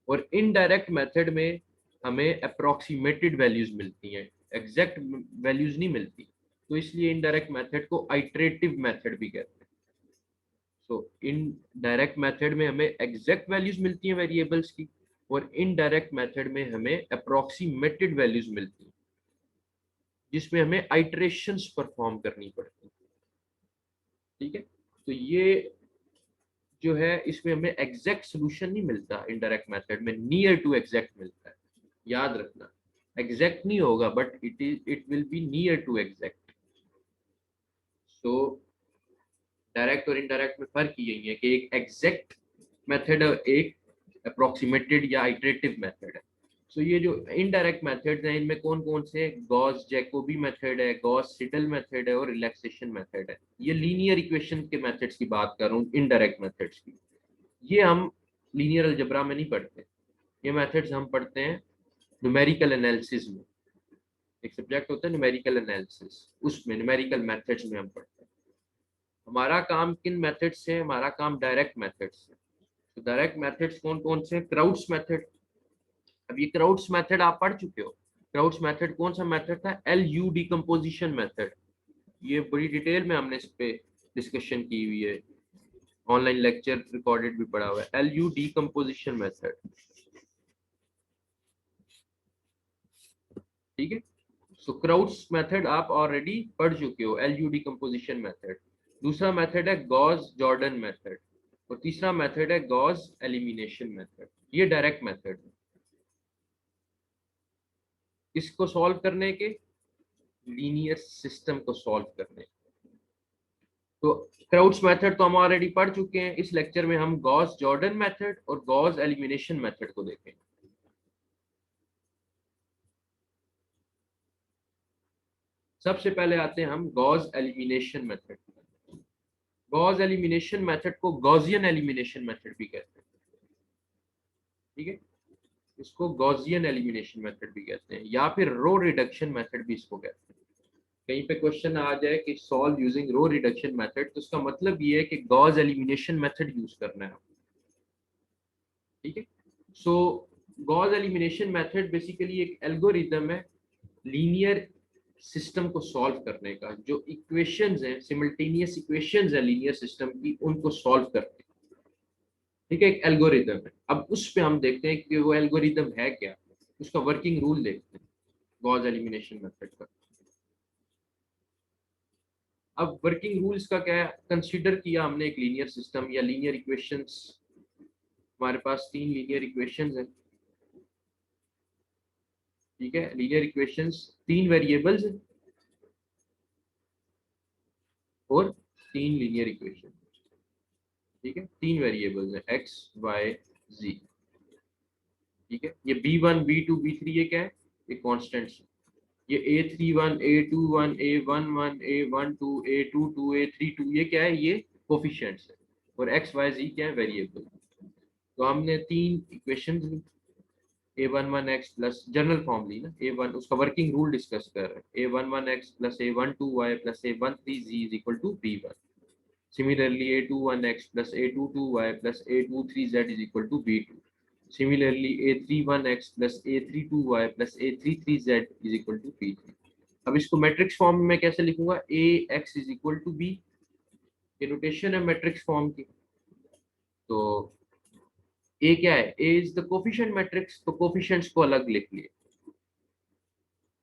और इनडायरेक्ट मेथड में हमें अप्रोक्सीमेटेड वैल्यूज मिलती हैं, एग्जैक्ट वैल्यूज नहीं मिलती। तो इसलिए इनडायरेक्ट मेथड को आइटरेटिव मेथड भी कहते हैं। सो इन डायरेक्ट मेथड में हमें एग्जैक्ट वैल्यूज मिलती हैं वेरिएबल्स की, और इनडायरेक्ट मेथड में हमें अप्रोक्सीमेटेड वैल्यूज मिलती हैं, जिसमें हमें आइटरेशंस परफॉर्म करनी पड़ती है। ठीक है, तो ये जो है इसमें हमें एग्जैक्ट सोल्यूशन नहीं मिलता, इनडायरेक्ट मेथड में नियर टू एग्जैक्ट मिलता है। याद रखना, एग्जैक्ट नहीं होगा but it will be near to exact. So direct और इनडायरेक्ट में फर्क यही है कि एक एग्जैक्ट मेथड और एक अप्रोक्सीमेटेड या आइटरेटिव मेथड है। सो ये जो इनडायरेक्ट मेथड्स हैं इनमें कौन कौन से? गॉस जैकोबी मेथड है, गॉस सिडल मेथड है, और रिलैक्सेशन मेथड है। ये लीनियर इक्वेशन के मेथड्स की बात कर रहा हूँ, इनडायरेक्ट मेथड्स की। ये हम लीनियर अलजेब्रा में नहीं पढ़ते, ये मेथड्स हम पढ़ते हैं न्यूमेरिकल एनालिसिस में। एक सब्जेक्ट होता है न्यूमेरिकल एनालिसिस, उसमें न्यूमेरिकल मेथड्स में हम पढ़ते हैं। हमारा काम किन मेथड्स से? हमारा काम डायरेक्ट मेथड्स से। तो डायरेक्ट मेथड्स कौन कौन से? Crowds method. अब ये क्राउड्स मेथड आप पढ़ चुके हो। क्राउड्स मेथड कौन सा मेथड था? LU decomposition method. ये बड़ी डिटेल में हमने इस पे डिस्कशन की हुई है, ऑनलाइन लेक्चर रिकॉर्डेड भी पड़ा हुआ है। LU decomposition method. ठीक है। सो क्राउट्स मेथड आप ऑलरेडी पढ़ चुके हो, एलयू डिकम्पोजिशन मेथड। दूसरा मेथड है गॉस जॉर्डन मेथड, और तीसरा मेथड है गॉस एलिमिनेशन मेथड। ये डायरेक्ट मेथड है। इसको सॉल्व करने के, लीनियर सिस्टम को सॉल्व करने। तो क्राउड्स मेथड तो हम ऑलरेडी पढ़ चुके हैं। इस लेक्चर में हम गॉस जॉर्डन मेथड और गॉस एलिमिनेशन मेथड को देखेंगे। सबसे पहले आते हैं हम Gauss elimination method. Gauss elimination method को गॉसियन एलिमिनेशन मेथड भी कहते हैं। ठीक है, इसको गॉसियन एलिमिनेशन मेथड भी कहते हैं, या फिर रो रिडक्शन मेथड भी इसको कहते हैं। कहीं पे क्वेश्चन आ जाए कि solve using row reduction method, तो उसका मतलब ये है कि गॉस एलिमिनेशन मेथड यूज करना है। ठीक है। सो गॉस एलिमिनेशन मेथड बेसिकली एक एल्गोरिदम है लीनियर सिस्टम को सॉल्व करने का। जो इक्वेशंस हैं, सिमल्टेनियस इक्वेशंस है लीनियर सिस्टम की, उनको सॉल्व करते हैं। ठीक है, एक एल्गोरिदम है। अब उस पे हम देखते हैं कि वो एल्गोरिदम है क्या, उसका वर्किंग रूल देखते हैं गॉस एलिमिनेशन मेथड का। अब वर्किंग रूल्स का क्या है, कंसीडर किया हमने एक लीनियर सिस्टम या लीनियर इक्वेशंस। हमारे पास तीन लीनियर इक्वेशंस हैं। ठीक है, लीनियर इक्वेशंस, तीन वेरिएबल्स और तीन लीनियर इक्वेशन। ठीक है, तीन वेरिएबल्स हैं, एक्स वाई जी। ठीक है, ये b1 b2 b3 ये क्या है, ये कॉन्स्टेंट्स। ये a31 a21 a11 a12 a22 a32 ये क्या है, ये कोफिशिएंट्स है। और एक्स वाई जी क्या है, वेरिएबल। तो हमने तीन इक्वेशन ली। a11x प्लस जनरल फॉर्म ली ना, a1 उसका वर्किंग रूल डिस्कस कर रहे हैं। a11x plus a12y plus a13z is equal to b1। Similarly, a21x plus a22y plus a23z is equal to b2. Similarly, a31x plus a32y plus a33z is equal to b3. अब इसको मैट्रिक्स फॉर्म में कैसे लिखूंगा, ax is equal to b। ये नोटेशन है मैट्रिक्स फॉर्म की। तो a क्या है, a is the coefficient matrix, तो कोफिशिएंट्स को अलग लिख लिए।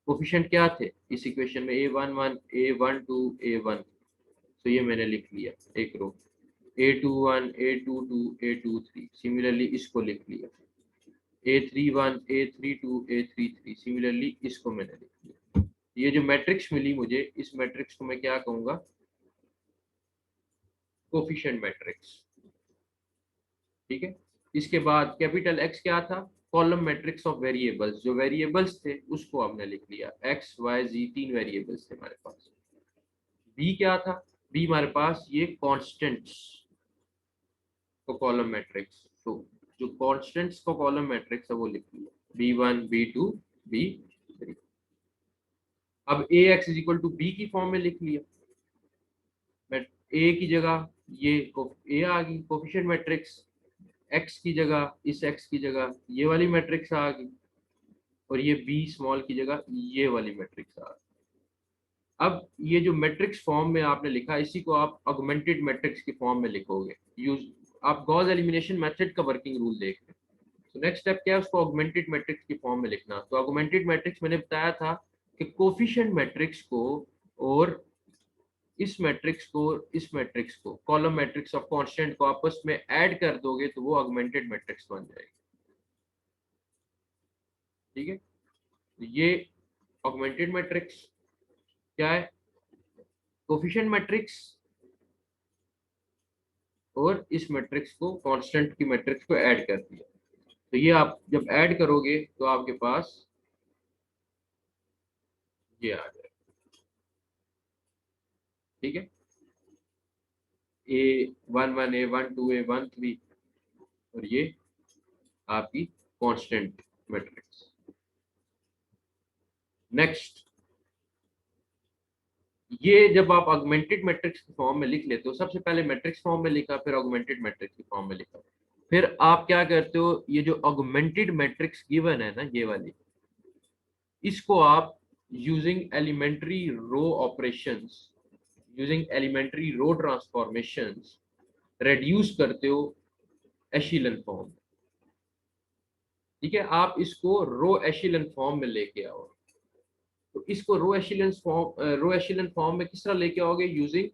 कोफिशिएंट क्या थे इस इक्वेशन में, a11 a12 a1, तो ये मैंने लिख लिया एक रो। a21 a22 a23, सिमिलरली इसको लिख लिया। a31 a32 a33, सिमिलरली इसको मैंने लिख लिया। ये जो मैट्रिक्स मिली मुझे, इस मैट्रिक्स को मैं क्या कहूंगा, कोफिशिएंट मैट्रिक्स। ठीक है। इसके बाद कैपिटल एक्स क्या था, कॉलम मैट्रिक्स ऑफ वेरिएबल्स। जो वेरिएबल्स थे उसको हमने लिख लिया, एक्स वाई जी तीन वेरिएबल्स थे हमारे पास। बी क्या था, बी हमारे पास ये कॉन्स्टेंट्स को कॉलम मैट्रिक्स। तो जो कॉन्स्टेंट्स को कॉलम मैट्रिक्स है वो लिख लिया, b1 b2 b3। अब A X is equal to B की फॉर्म में लिख लिया। ए की जगह ये ए आ गई कोफिशिएंट मैट्रिक्स, एक्स की जगह, इस एक्स की जगह ये वाली मैट्रिक्स आ गई, और ये बी स्मॉल की जगह ये वाली मैट्रिक्स आ गई। अब ये जो मैट्रिक्स फॉर्म में आपने लिखा, इसी को आप ऑगमेंटेड मैट्रिक्स की फॉर्म में लिखोगे। यूज आप गॉस एलिमिनेशन मेथड का वर्किंग रूल देख रहे हैं। तो नेक्स्ट स्टेप क्या है, उसको ऑगमेंटेड मैट्रिक्स की फॉर्म में लिखना। तो ऑगमेंटेड मैट्रिक्स मैंने बताया था कि कोफिशिएंट मैट्रिक्स को और इस मैट्रिक्स को कॉलम मैट्रिक्स ऑफ कांस्टेंट को आपस में ऐड कर दोगे तो वो ऑगमेंटेड मैट्रिक्स बन जाएगी। ठीक है, तो ये ऑगमेंटेड मैट्रिक्स क्या है, कोफिशिएंट मैट्रिक्स और इस मैट्रिक्स को कांस्टेंट की मैट्रिक्स को ऐड कर दिया। तो ये आप जब ऐड करोगे तो आपके पास ये आ जाएगा। ठीक है, a11 a12 a13, और ये आपकी कांस्टेंट मैट्रिक्स। नेक्स्ट, ये जब आप ऑगमेंटेड मैट्रिक्स की फॉर्म में लिख लेते हो, सबसे पहले मैट्रिक्स फॉर्म में लिखा, फिर ऑगमेंटेड मैट्रिक्स की फॉर्म में लिखा, फिर आप क्या करते हो, ये जो ऑगमेंटेड मैट्रिक्स गिवन है ना ये वाली, इसको आप using elementary row operations, using elementary row transformations reduce करते हो एशिलन फॉर्म। ठीक है, आप इसको रो एशिलन फॉर्म में लेके आओ। तो इसको रो एशिलन फॉर्म में किस तरह लेके आओगे, यूजिंग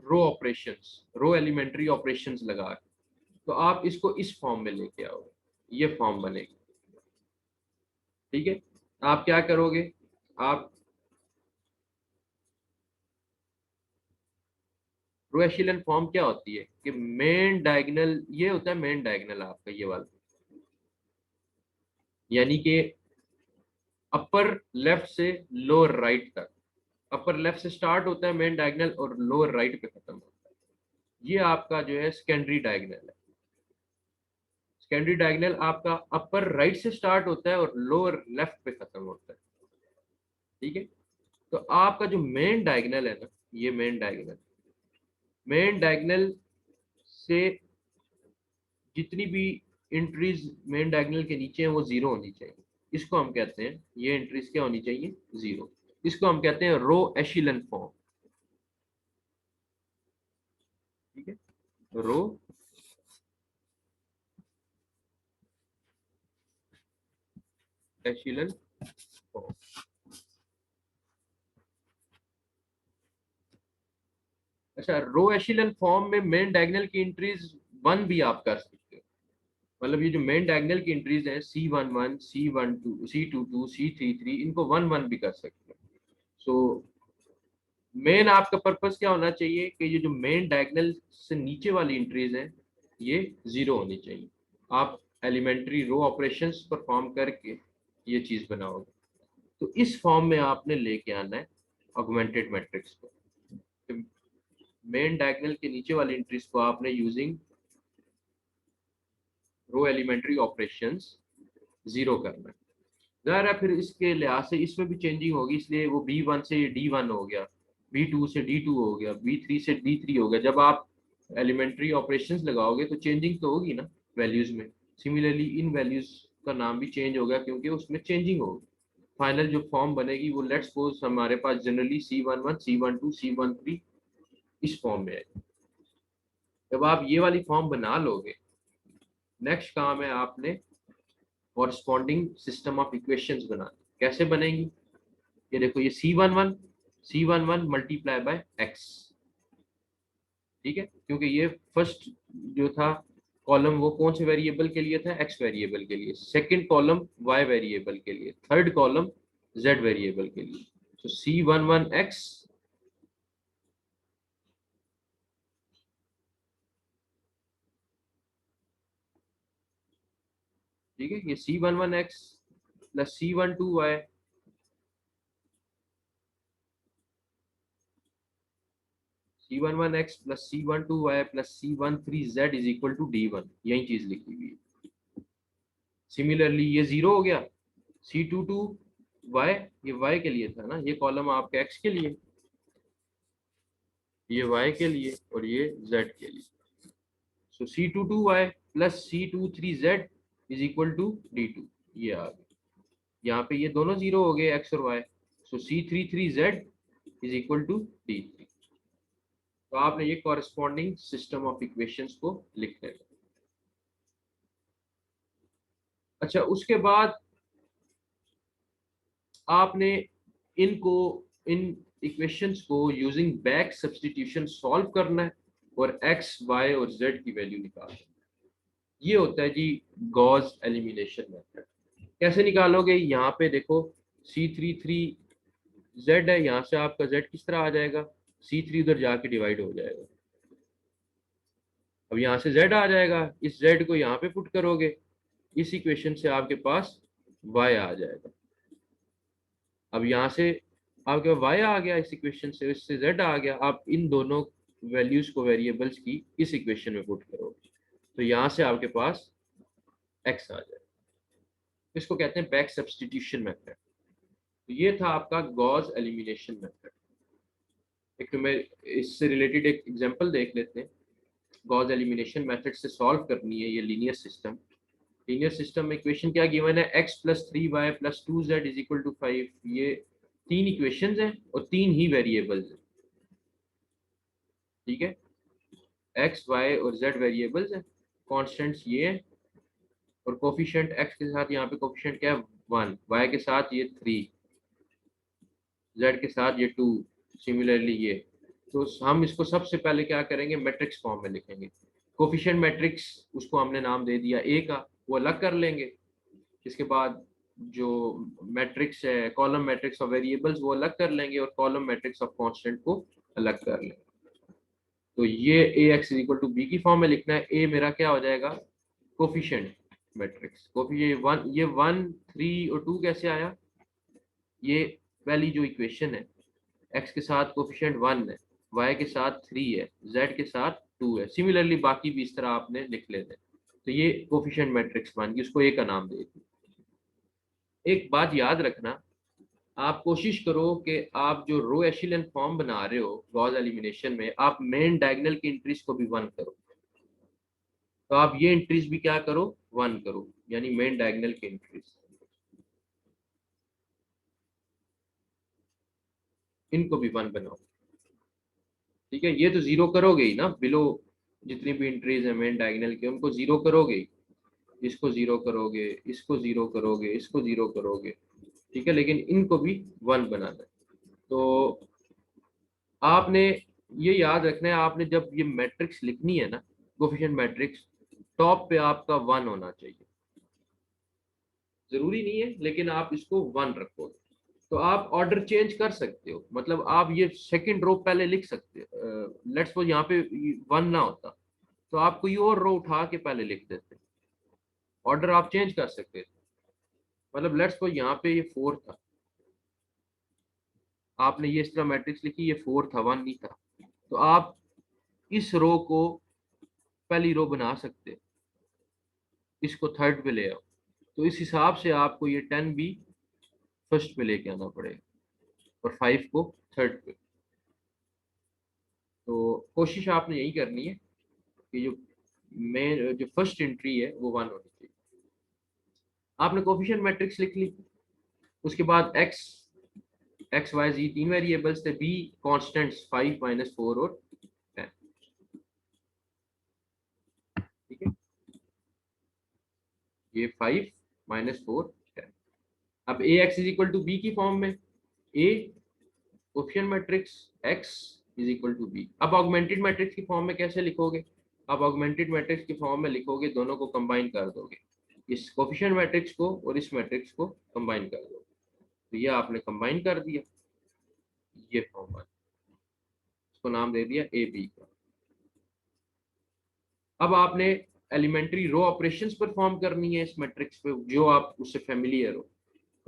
रो ऑपरेशंस, रो एलिमेंट्री ऑपरेशंस लगा के। तो आप इसको इस फॉर्म में लेके आओगे, ये फॉर्म बनेगी। ठीक है, आप क्या करोगे, आप रो एशिलन फॉर्म क्या होती है कि मेन डायगोनल, ये होता है मेन डायगोनल आपका ये वाला, यानी कि अपर लेफ्ट से लोअर राइट तक। अपर लेफ्ट से स्टार्ट होता है मेन डायगोनल और लोअर राइट पे खत्म होता है। ये आपका जो है सेकेंडरी डायगोनल है। सेकेंडरी डायगोनल आपका अपर राइट से स्टार्ट होता है और लोअर लेफ्ट पे खत्म होता है। ठीक है, तो आपका जो मेन डायगोनल है ना, ये मेन डायगोनल से जितनी भी एंट्रीज मेन डायगोनल के नीचे हैं वो जीरो होनी चाहिए। इसको हम कहते हैं, ये एंट्रीज क्या होनी चाहिए, जीरो। इसको हम कहते हैं रो एशिलन फॉर्म। ठीक है, रो एशिलन फॉर्म। अच्छा, रो एशिलन फॉर्म में मेन डायगोनल की एंट्रीज वन भी आप कर सकते हो। मतलब ये जो मेन डायगोनल की एंट्रीज हैं, C11, C12, C22, C33, इनको वन वन भी कर सकते हो। सो मेन आपका पर्पस क्या होना चाहिए कि ये जो मेन डायगोनल से नीचे वाली एंट्रीज हैं ये जीरो होनी चाहिए। आप एलिमेंट्री रो ऑपरेशंस परफॉर्म करके ये चीज बनाओगे। तो इस फॉर्म में आपने लेके आना है ऑगमेंटेड मैट्रिक्स को। मेन डायगोनल के नीचे वाली एंट्रीज को आपने यूजिंग रो एलिमेंट्री ऑपरेशंस जीरो करना है। जाहिर है फिर इसके लिहाज से इसमें भी चेंजिंग होगी, इसलिए वो B1 से D1 हो गया, B2 से D2 हो गया, B3 से D3 हो गया। जब आप एलिमेंट्री ऑपरेशंस लगाओगे तो चेंजिंग तो होगी ना वैल्यूज में। सिमिलरली इन वैल्यूज का नाम भी चेंज होगा क्योंकि उसमें चेंजिंग होगी। फाइनल जो फॉर्म बनेगी वो लेट्स सपोज हमारे पास जनरली C11, C12, C13 इस फॉर्म में है। जब आप ये वाली फॉर्म बना लोगे, नेक्स्ट काम है आपने कॉरस्पॉन्डिंग सिस्टम ऑफ इक्वेशंस बनाना। कैसे बनेगी, ये देखो, ये C11 मल्टीप्लाई बाय एक्स। ठीक है, क्योंकि ये फर्स्ट जो था कॉलम वो कौन से वेरिएबल के लिए था, एक्स वेरिएबल के लिए। सेकंड कॉलम वाई वेरिएबल के लिए। थर्ड कॉलम जेड वेरिएबल के लिए। तो C11x, ठीक है, ये C11x plus C12y C11x plus C12y plus C13z is equal to D1, यही चीज लिखी हुई है। सिमिलरली ये जीरो हो गया। C22y, ये y के लिए था ना, ये कॉलम आपके x के लिए, ये y के लिए और ये z के लिए। So C22y plus C23z is equal to D2, ये आ गया। यहाँ पे ये दोनों जीरो हो गए, x और y। So C33z is equal to D3। तो आपने ये कॉरेस्पॉन्डिंग सिस्टम ऑफ इक्वेशंस को लिख देना। अच्छा, उसके बाद आपने इनको, इन इक्वेशंस को यूजिंग बैक सब्स्टिट्यूशन सॉल्व करना है और x, y और z की वैल्यू निकालना है। ये होता है जी गॉस एलिमिनेशन मेथड। कैसे निकालोगे, यहाँ पे देखो C33z है, यहाँ से आपका z किस तरह आ जाएगा, C3 उधर जाके डिवाइड हो जाएगा। अब यहाँ से z आ जाएगा, इस z को यहाँ पे पुट करोगे, इस इक्वेशन से आपके पास y आ जाएगा। अब यहाँ से आपके पास y आ गया इस इक्वेशन से, इससे z आ गया। आप इन दोनों वैल्यूज को, वेरिएबल्स की, इस इक्वेशन में पुट करोगे तो यहाँ से आपके पास x आ जाएगा। इसको कहते हैं बैक सब्स्टिट्यूशन मेथड। तो ये था आपका गॉस एलिमिनेशन मेथड। एक तो मैं इससे रिलेटेड एक एग्जांपल देख लेते हैं। गॉस एलिमिनेशन मेथड से सॉल्व करनी है ये लीनियर सिस्टम। लीनियर सिस्टम में इक्वेशन क्या गिवन है, x plus 3y plus 2z is equal to 5। ये तीन इक्वेशंस हैं और तीन ही वेरिएबल्स हैं। ठीक है, x, y और z वेरिएबल्स हैं, कॉन्स्टेंट्स ये हैं, और कोफिशिएंट x के साथ यहाँ पे कोफिशिएंट क्या है 1, y के साथ ये 3, z के साथ ये 2, सिमिलरली ये। तो हम इसको सबसे पहले क्या करेंगे, मैट्रिक्स फॉर्म में लिखेंगे। कोफिशिएंट मैट्रिक्स उसको हमने नाम दे दिया ए का, वो अलग कर लेंगे। इसके बाद जो मैट्रिक्स है, कॉलम मैट्रिक्स ऑफ वेरिएबल्स, वो अलग कर लेंगे, और कॉलम मैट्रिक्स ऑफ कांस्टेंट को अलग कर लेंगे। तो ये A X is equal to B की फॉर्म में लिखना है। ए मेरा क्या हो जाएगा, कोफिशिएंट मैट्रिक्स। ये 1, 3 और 2 कैसे आया, ये पहली जो इक्वेशन है, x के साथ कोफिशिएंट 1 है, y के साथ 3 है, z के साथ 2 है। सिमिलरली बाकी भी इस तरह आपने लिख लेते हैं। तो ये कोफिशिएंट मैट्रिक्स बन गई, उसको ए का नाम दे दिया। एक बात याद रखना, आप कोशिश करो कि आप जो रो एशिलियन फॉर्म बना रहे हो गॉस एलिमिनेशन में, आप मेन डायगोनल की एंट्रीज को भी 1 करो। तो आप ये एंट्रीज भी क्या करो, 1 करो, यानी मेन डायगोनल की एंट्रीज, इनको भी 1 बनाओ। ठीक है, ये तो 0 करोगे ही ना, बिलो जितनी भी एंट्रीज है मेन डायगोनल के, उनको 0 करोगे ही। इसको 0 करोगे, इसको 0 करोगे, इसको 0 करोगे। ठीक है, लेकिन इनको भी 1 बनाना है। तो आपने ये याद रखना है, आपने जब ये मैट्रिक्स लिखनी है ना, कोफिशिएंट मैट्रिक्स, टॉप पे आपका 1 होना चाहिए। जरूरी नहीं है, लेकिन आप इसको 1 रखोगे तो आप ऑर्डर चेंज कर सकते हो। मतलब आप ये सेकंड रो पहले लिख सकते हो। लेट्स सपोज यहाँ पे 1 ना होता, तो आप कोई और रो उठा के पहले लिख देते, ऑर्डर आप चेंज कर सकते थे। मतलब लेट्स सपोज यहाँ पे ये 4 था, आपने ये इस तरह मैट्रिक्स लिखी, ये 4 था, 1 नहीं था, तो आप इस रो को पहली रो बना सकते, इसको थर्ड पे ले आओ। तो इस हिसाब से आपको ये 10 भी फर्स्ट पे लेके आना पड़ेगा, और 5 को थर्ड पे। तो कोशिश आपने यही करनी है कि जो मेन जो फर्स्ट एंट्री है वो 1 होनी चाहिए। आपने कोफिशिएंट मैट्रिक्स लिख ली, उसके बाद एक्स वाई जी 3 वेरिएबल्स थे, बी कॉन्स्टेंट्स 5, -4 और 10। ठीक है, ये 5, -4, 10। अब A X is equal to B की फॉर्म में, A coefficient matrix x is equal to B. अब ऑगमेंटेड मैट्रिक्स की फॉर्म में कैसे लिखोगे, अब ऑगमेंटेड मैट्रिक्स की फॉर्म में लिखोगे, दोनों को कंबाइन कर दोगे, इस कोफिशिएंट मैट्रिक्स को और इस मैट्रिक्स को कंबाइन कर दोगे। तो ये आपने कंबाइन कर दिया, ये फॉर्म बन, इसको नाम दे दिया ए बी का। अब आपने एलिमेंट्री रो ऑपरेशंस परफॉर्म करनी है इस मैट्रिक्स पे, जो आप उससे फेमिलियर हो।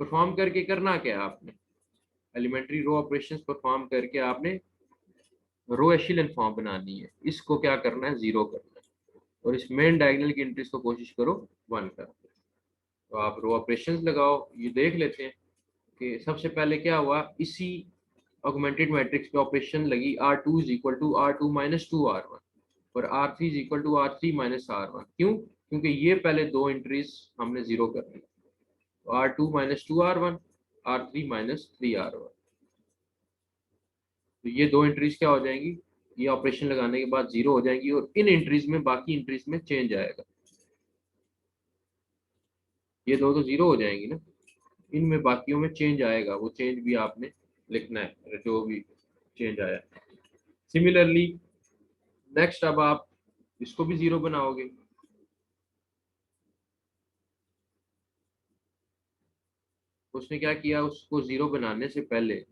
परफॉर्म करके करना क्या है, आपने एलिमेंट्री रो ऑपरेशंस परफॉर्म करके आपने रो एशिलियन फॉर्म बनानी है। इसको क्या करना है, 0 करना है, और इस मेन डायगोनल की एंट्रीज को कोशिश करो 1 करना। तो आप रो ऑपरेशंस लगाओ, ये देख लेते हैं कि सबसे पहले क्या हुआ, इसी ऑगमेंटेड मैट्रिक्स पे ऑपरेशन लगी, R2 is equal to R2 minus 2R1, और R3 is equal to R3 minus R1। क्यों, क्योंकि ये पहले दो एंट्रीज हमने 0 कर दी। तो R2 minus 2R1, R3 minus 3R1, तो ये दो एंट्रीज क्या हो जाएंगी, ये ऑपरेशन लगाने के बाद 0 हो जाएंगी, और इन एंट्रीज में, बाकी एंट्रीज में चेंज आएगा। ये दो तो 0 हो जाएंगी ना, इनमें बाकियों में चेंज आएगा, वो चेंज भी आपने लिखना है, जो भी चेंज आया। सिमिलरली नेक्स्ट, अब आप इसको भी 0 बनाओगे। उसने क्या किया, उसको 0 बनाने से पहले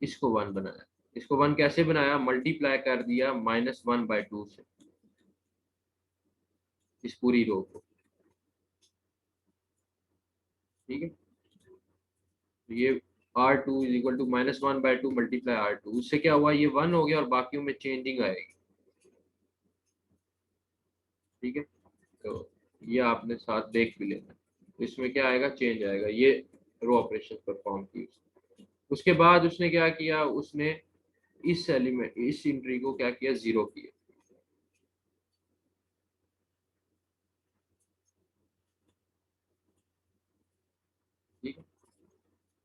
इसको 1 बनाया। इसको 1 कैसे बनाया, मल्टीप्लाई कर दिया -1/2 से, इस पूरी रो को। ठीक है, तो ये R2 is equal to -1/2 multiply R2, उससे क्या हुआ, ये 1 हो गया, और बाकियों में चेंजिंग आएगी। ठीक है, तो ये आपने साथ देख भी लेना, तो इसमें क्या आएगा, चेंज आएगा। ये रो ऑपरेशन परफॉर्म की उसके बाद उसने क्या किया, उसने इस एलिमेंट, इस एंट्री को क्या किया, 0 किया। ठीक है,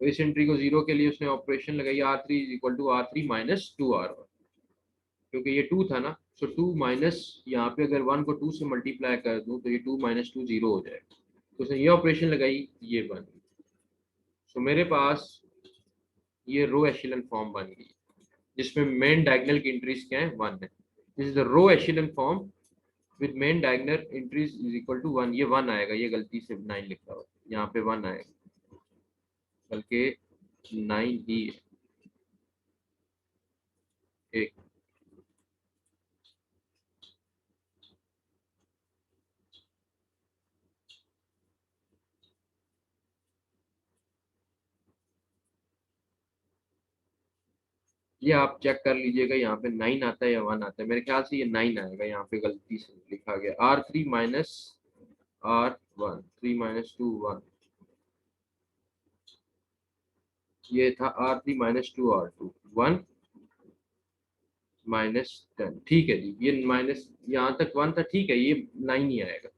तो इस एंट्री को 0 के लिए उसने ऑपरेशन लगाई, R3 is equal to R3 minus 2R1, क्योंकि ये 2 था ना, सो 2 माइनस, यहाँ पे अगर 1 को 2 से मल्टीप्लाई कर दूं तो ये 2 - 2 0 हो जाएगा। तो उसने ये ऑपरेशन लगाई, ये बन, तो मेरे पास ये रो एशिलन फॉर्म बन गई जिसमें मेन डायगोनल की एंट्रीज क्या है, 1 है। This is the row echelon form with main diagonal entries is equal to 1। ये 1 आएगा, ये गलती से 9 लिखा हुआ, यहाँ पे 1 आएगा, बल्कि 9 ही है। एक ये आप चेक कर लीजिएगा, यहाँ पे 9 आता है या 1 आता है। मेरे ख्याल से ये 9 आएगा, यहाँ पे गलती से लिखा गया R3 माइनस R1, 3 माइनस 2 1। ये था R3 माइनस 2 R2 1 -10। ठीक है जी, ये माइनस यहाँ तक 1 था, ठीक है, ये 9 ही आएगा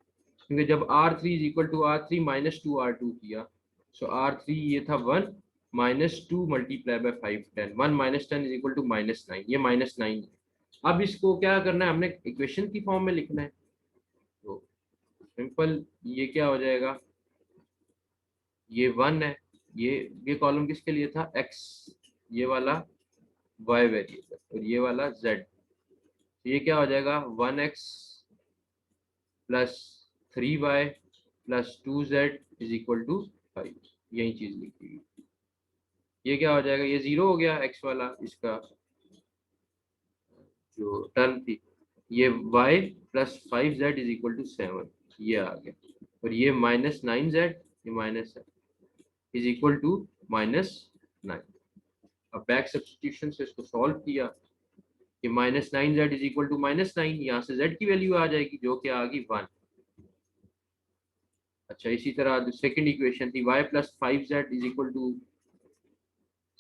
क्योंकि जब R3 is equal to R3 minus 2 R2 किया, सो R3 ये था 1 -2 multiply by 5 10, 1 -10 is equal to -9, ये -9 है। अब इसको क्या करना है, हमने इक्वेशन की फॉर्म में लिखना है। तो सिंपल, ये क्या हो जाएगा, ये 1 है, ये कॉलम किसके लिए था, x, ये वाला y वेरिएबल और ये वाला z। तो ये क्या हो जाएगा, 1x plus 3y plus 2z is equal to 5। यही चीज लिखी। ये क्या हो जाएगा, ये 0 हो गया x वाला, इसका जो टर्म थी। ये y plus 5z is equal to 7, ये आ गया। और ये -9z, ये माइनस इज इक्वल टू -9। अब बैक सब्स्टिट्यूशन से इसको सॉल्व किया कि -9z इज इक्वल टू -9, यहाँ से z की वैल्यू आ जाएगी जो कि आ गई 1। अच्छा, इसी तरह सेकंड इक्वेशन थी y plus 5z is equal to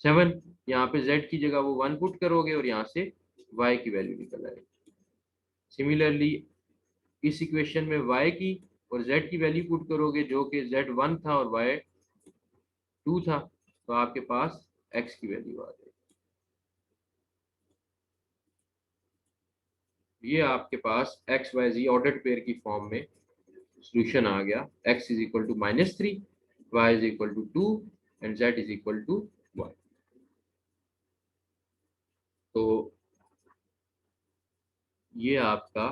7। यहाँ पे z की जगह वो 1 पुट करोगे और यहाँ से y की वैल्यू निकल आएगी। सिमिलरली इस इक्वेशन में y की और z की वैल्यू पुट करोगे जो कि z 1 था और y 2 था, तो आपके पास x की वैल्यू आ जाएगी। ये आपके पास x y z ordered pair की फॉर्म में सॉल्यूशन आ गया। x is equal to -3, y is equal to 2 and z is equal to 1। तो ये आपका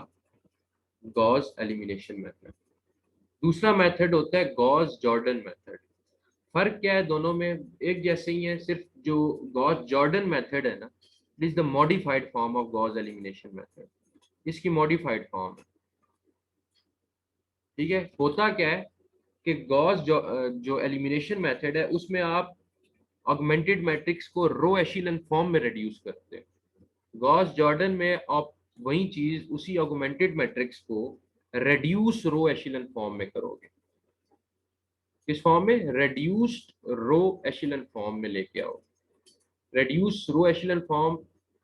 गॉस एलिमिनेशन मेथड। दूसरा मेथड होता है गॉस जॉर्डन मेथड। फर्क क्या है दोनों में, एक जैसे ही है, सिर्फ जो गॉस जॉर्डन मेथड है ना, it is the modified form of Gauss elimination method. इसकी मॉडिफाइड फॉर्म है, ठीक है। होता क्या है कि गॉस जो एलिमिनेशन मेथड है उसमें आप ऑगमेंटेड मैट्रिक्स को रो एशिलन फॉर्म में रिड्यूस करते हैं। गॉस जॉर्डन में आप वही चीज उसी ऑगमेंटेड मैट्रिक्स को रेड्यूस रो एशिलन फॉर्म में करोगे। किस फॉर्म में, रेड्यूस्ड रो एशिलन फॉर्म में लेके आओ। रेड्यूस रो एशिलन फॉर्म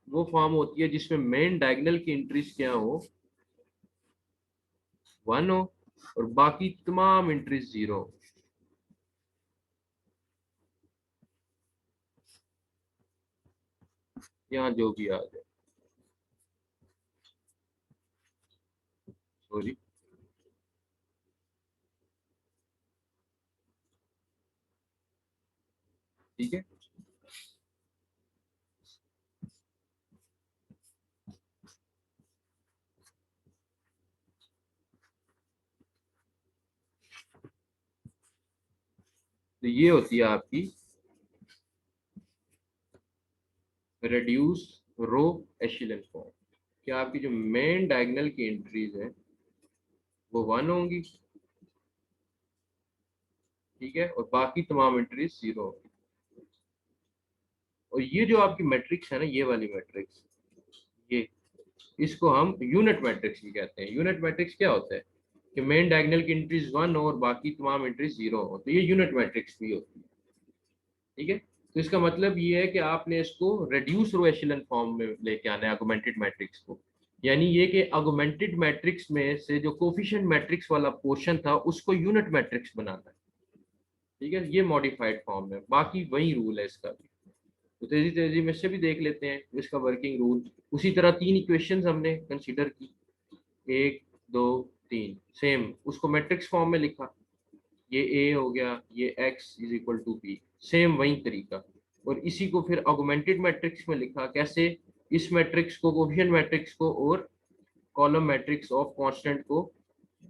वो फॉर्म होती है जिसमें मेन डायगोनल की एंट्रीज क्या हो, 1 हो और बाकी तमाम एंट्रीज 0 हो। यहाँ जो भी आ जाए, सॉरी, ठीक है। तो ये होती है आपकी रेड्यूस रो एशिलन फॉर्म कि आपकी जो मेन डायगोनल की एंट्रीज है वो 1 होंगी, ठीक है, और बाकी तमाम एंट्रीज 0 होंगी। और ये जो आपकी मैट्रिक्स है ना, ये वाली मैट्रिक्स, ये इसको हम यूनिट मैट्रिक्स भी कहते हैं। यूनिट मैट्रिक्स क्या होता है कि मेन डायगोनल की एंट्रीज 1 हो और बाकी तमाम एंट्रीज 0 हो, तो ये यूनिट मैट्रिक्स भी होती है, ठीक है। तो इसका मतलब ये है कि आपने इसको रेड्यूस रो एशिलन फॉर्म में लेके आना है ऑगमेंटेड मैट्रिक्स को। यानी ये कि ऑगमेंटेड मैट्रिक्स में से जो कोफिशिएंट मैट्रिक्स वाला पोर्शन था उसको यूनिट मैट्रिक्स बनाना है, ठीक है। ये मॉडिफाइड फॉर्म है, बाकी वही रूल है इसका भी। तो तेजी तेजी में से भी देख लेते हैं इसका वर्किंग रूल। उसी तरह 3 इक्वेशंस हमने कंसीडर की, 1 2 3, सेम उसको मैट्रिक्स फॉर्म में लिखा। ये ए हो गया, ये x is equal to B, same वही तरीका। और इसी को फिर ऑगमेंटेड मैट्रिक्स में लिखा कैसे, इस मैट्रिक्स को, कोफिशिएंट मैट्रिक्स को और कॉलम मैट्रिक्स ऑफ कांस्टेंट को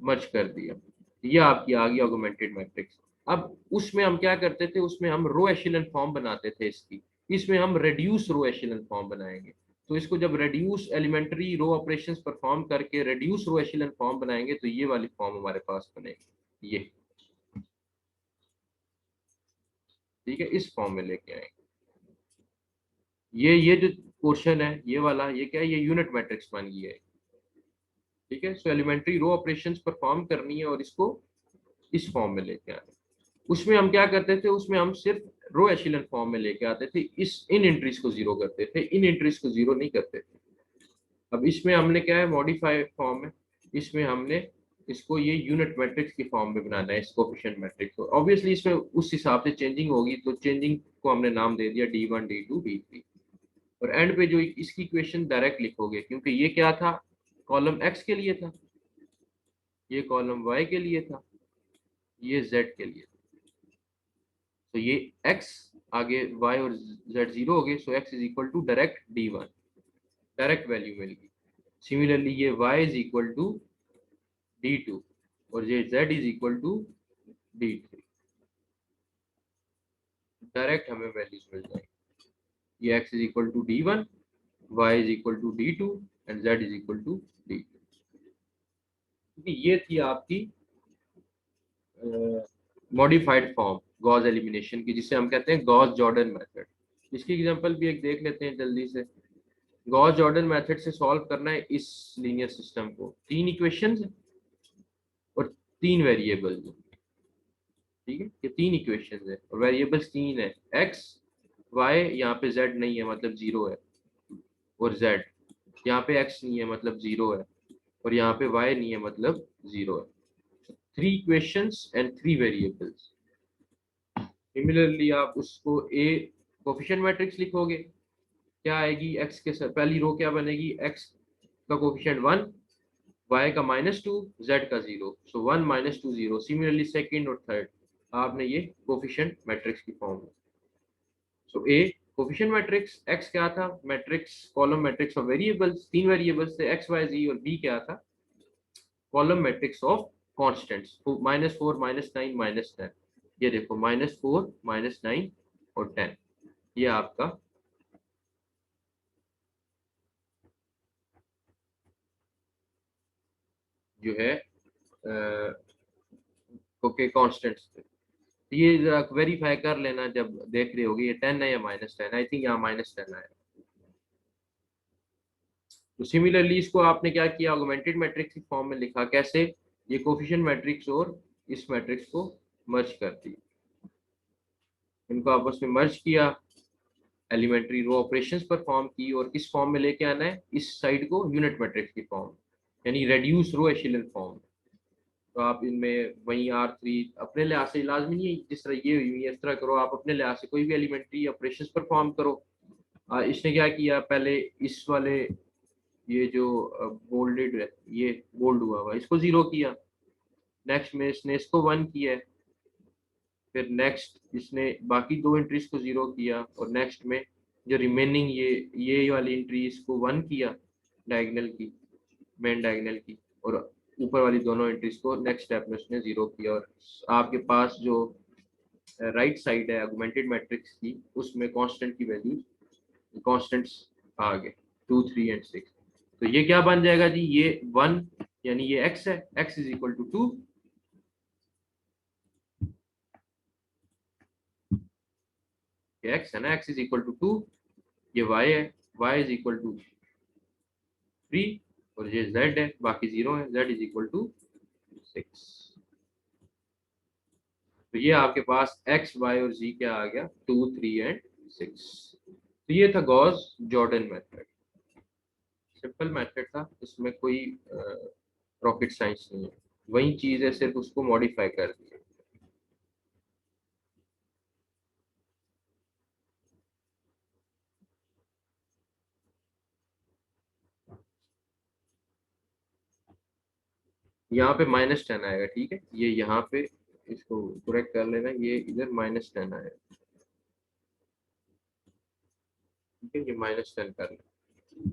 मर्ज कर दिया। ये आपकी आ गई ऑगमेंटेड मैट्रिक्स। अब उसमें हम क्या करते थे, उसमें हम रो एशेलन फॉर्म बनाते थे इसकी, इसमें हम रेड्यूस रो एशेलन फॉर्म बनाएंगे। तो इसको जब reduce elementary row operations perform करके रेड्यूस रो एशेलन फॉर्म बनाएंगे तो ये वाली फॉर्म हमारे पास बनेगी, ये ठीक है, इस फॉर्म में लेके आएंगे। ये जो पोर्शन है ये वाला, ये क्या है, ये यूनिट मैट्रिक्स बन गई है, ठीक है। सो एलिमेंट्री रो ऑपरेशंस परफॉर्म करनी है और इसको इस फॉर्म में लेके आना है। उसमें हम क्या करते थे, उसमें हम सिर्फ रो एशिलन फॉर्म में लेके आते थे, इस इन एंट्रीज को जीरो करते थे, इन एंट्रीज को जीरो नहीं करते थे। अब इसमें हमने क्या है, मॉडिफाइड फॉर्म है, इसमें हमने इसको ये यूनिट मैट्रिक्स की फॉर्म में बनाना है, इस कोफिशिएंट मैट्रिक्स को। ऑब्वियसली इसमें उस हिसाब से चेंजिंग होगी, तो चेंजिंग को हमने नाम दे दिया D1 D2 D3। और एंड पे जो इसकी इक्वेशन डायरेक्ट लिखोगे, क्योंकि ये क्या था, कॉलम एक्स के लिए था, ये कॉलम वाई के लिए था, ये जेड के लिए था। तो ये x आगे y और z जीरो हो गए, so x is equal to direct D1, direct value मिल गई। सिमिलरली ये y is equal to D2 और ये z is equal to D3, direct हमें वैल्यूज मिल जाएंगी। ये x is equal to D1, y is equal to D2 and z is equal to D3। ये थी आपकी मॉडिफाइड फॉर्म गॉस एलिमिनेशन की, जिसे हम कहते हैं गॉस जॉर्डन मेथड। इसकी एग्जांपल भी एक देख लेते हैं जल्दी से। गॉस जॉर्डन मेथड से सॉल्व करना है इस लीनियर सिस्टम को, तीन इक्वेशंस और तीन वेरिएबल्स, ठीक है, ये तीन इक्वेशंस है और वेरिएबल्स तीन है, एक्स वाई, यहाँ पे जेड नहीं है मतलब जीरो है, और जेड, यहाँ पे एक्स नहीं है मतलब जीरो है, और यहाँ पे वाई नहीं है मतलब जीरो है। Three equations and three variables. Similarly आप उसको ए कोफिशिएंट मैट्रिक्स लिखोगे, क्या आएगी, एक्स के साथ पहली रो क्या बनेगी, एक्स का कोफिशिएंट 1, y का -2, z का 0, सो 1 -2 0। सिमिलरली सेकंड और थर्ड आपने ये कोफिशिएंट मैट्रिक्स की फॉर्म में। सो ए कोफिशिएंट मैट्रिक्स, x क्या था, matrix column matrix of variables, तीन वेरिएबल्स थे x y z, और b क्या था, कॉलम मैट्रिक्स ऑफ कांस्टेंट्स, -4 -9 -10। ये देखो -4 -9 और 10, ये आपका जो है ओके कांस्टेंट्स। ये जरा वेरीफाई कर लेना जब देख रहे होगे, ये 10 है या -10, आई थिंक यहाँ -10 है। तो सिमिलरली इसको आपने क्या किया, ऑगमेंटेड मैट्रिक्स की फॉर्म में लिखा, कैसे, ये कोफिशिएंट मैट्रिक्स और इस मैट्रिक्स को मर्ज कर दी, इनको आपस में मर्ज किया, एलिमेंट्री रो ऑपरेशंस परफॉर्म की, और किस फॉर्म में लेके आना है, इस साइड को यूनिट मैट्रिक्स की फॉर्म, यानी रेड्यूस रो एशिलन फॉर्म। तो आप इनमें वही R3 अपने लिहाज से, लाजमी नहीं है जिस तरह ये हुई इस तरह करो, आप अपने लिहाज से कोई भी एलिमेंट्री ऑपरेशंस परफॉर्म करो। इसने क्या किया, पहले इस वाले, ये जो बोल्डेड है, ये बोल्ड हुआ हुआ, इसको जीरो किया, नेक्स्ट में इसने इसको 1 किया है, फिर नेक्स्ट इसने बाकी दो एंट्रीज को जीरो किया, और नेक्स्ट में जो रिमेनिंग ये वाली एंट्री इसको 1 किया, डायगोनल की, मेन डायगोनल की, और ऊपर वाली दोनों एंट्रीज को नेक्स्ट स्टेप में उसने जीरो किया। और आपके पास जो राइट साइड है ऑगमेंटेड मैट्रिक्स की, उसमें कांस्टेंट की वैल्यू, कांस्टेंट्स आ गए 2 3 एंड 6। तो ये क्या बन जाएगा जी, ये 1, यानी ये x है, x इज इक्वल टू 2, ये x है ना, x इज इक्वल टू 2, ये y है, y इज इक्वल टू 3, और ये z है, बाकी 0 है, z इज इक्वल टू 6। तो ये आपके पास x y और z क्या आ गया, 2 3 एंड 6। तो ये था Gauss Jordan method, simple method था, इसमें कोई रॉकेट साइंस नहीं है, वही चीज है, सिर्फ उसको मॉडिफाई कर दिया। यहाँ पे -10 आएगा, ठीक है, ये यहाँ पे इसको करेक्ट कर लेना, ये इधर -10 आया, ठीक है, ये -10 कर लेना।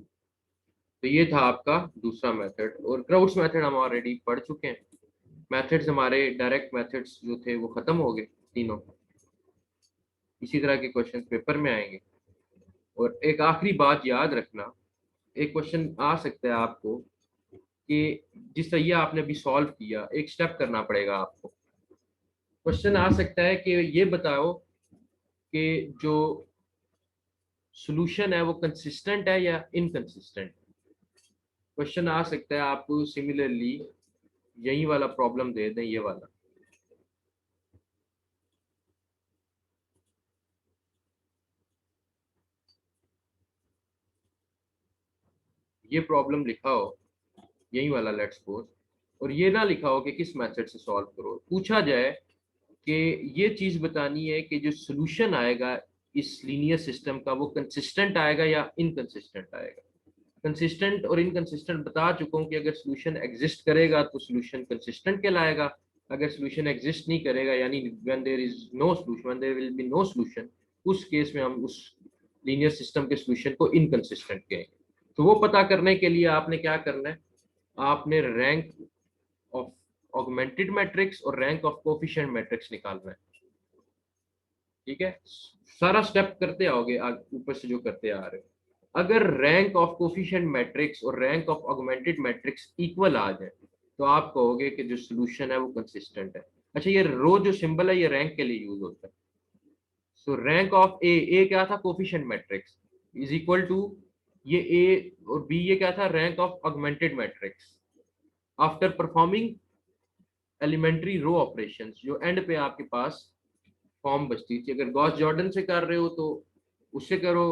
तो ये था आपका दूसरा मेथड, और क्राउड्स मेथड हम ऑलरेडी पढ़ चुके हैं। मेथड्स हमारे डायरेक्ट मेथड्स जो थे वो खत्म हो गए तीनों। इसी तरह के क्वेश्चन पेपर में आएंगे। और एक आखिरी बात याद रखना, एक क्वेश्चन आ सकता है आपको कि जिस तरह ये आपने अभी सॉल्व किया, एक स्टेप करना पड़ेगा आपको। क्वेश्चन आ सकता है कि ये बताओ कि जो सॉल्यूशन है वो कंसिस्टेंट है या इनकंसिस्टेंट। क्वेश्चन आ सकता है आपको सिमिलरली यही वाला प्रॉब्लम दे दें, ये वाला, ये प्रॉब्लम लिखा हो यही वाला लेट्स सपोज, और ये ना लिखा हो कि किस मेथड से सॉल्व करो। पूछा जाए कि ये चीज बतानी है कि जो सॉल्यूशन आएगा इस लीनियर सिस्टम का वो कंसिस्टेंट आएगा या इनकंसिस्टेंट आएगा। कंसिस्टेंट और इनकंसिस्टेंट बता चुका हूँ कि अगर सॉल्यूशन एग्जिस्ट करेगा तो सॉल्यूशन कंसिस्टेंट कहलाएगा। अगर सॉल्यूशन एग्जिस्ट नहीं करेगा, यानी when there is no solution, when there will be no solution, उस केस में हम उस लीनियर सिस्टम के सॉल्यूशन को इनकंसिस्टेंट कहेंगे। तो वो पता करने के लिए आपने क्या करना है, आपने रैंक ऑफ ऑगमेंटेड मैट्रिक्स और रैंक ऑफ कोफिशिएंट मैट्रिक्स निकालना है। ठीक है, सारा स्टेप करते आओगे ऊपर से जो करते आ रहे हो। अगर रैंक ऑफ कोफिशिएंट मैट्रिक्स और rank of augmented matrix equal आ जाए तो आप कहोगे कि जो सॉल्यूशन है वो कंसिस्टेंट है। अच्छा, ये रो जो सिंबल है ये रैंक के लिए यूज होता है। सो रैंक ऑफ ए क्या था, coefficient matrix, is equal to ये ए, और बी ये क्या था, rank of augmented matrix after performing elementary row operations, जो एंड पे आपके पास फॉर्म बचती थी। अगर गॉस जॉर्डन से कर रहे हो तो उससे करो,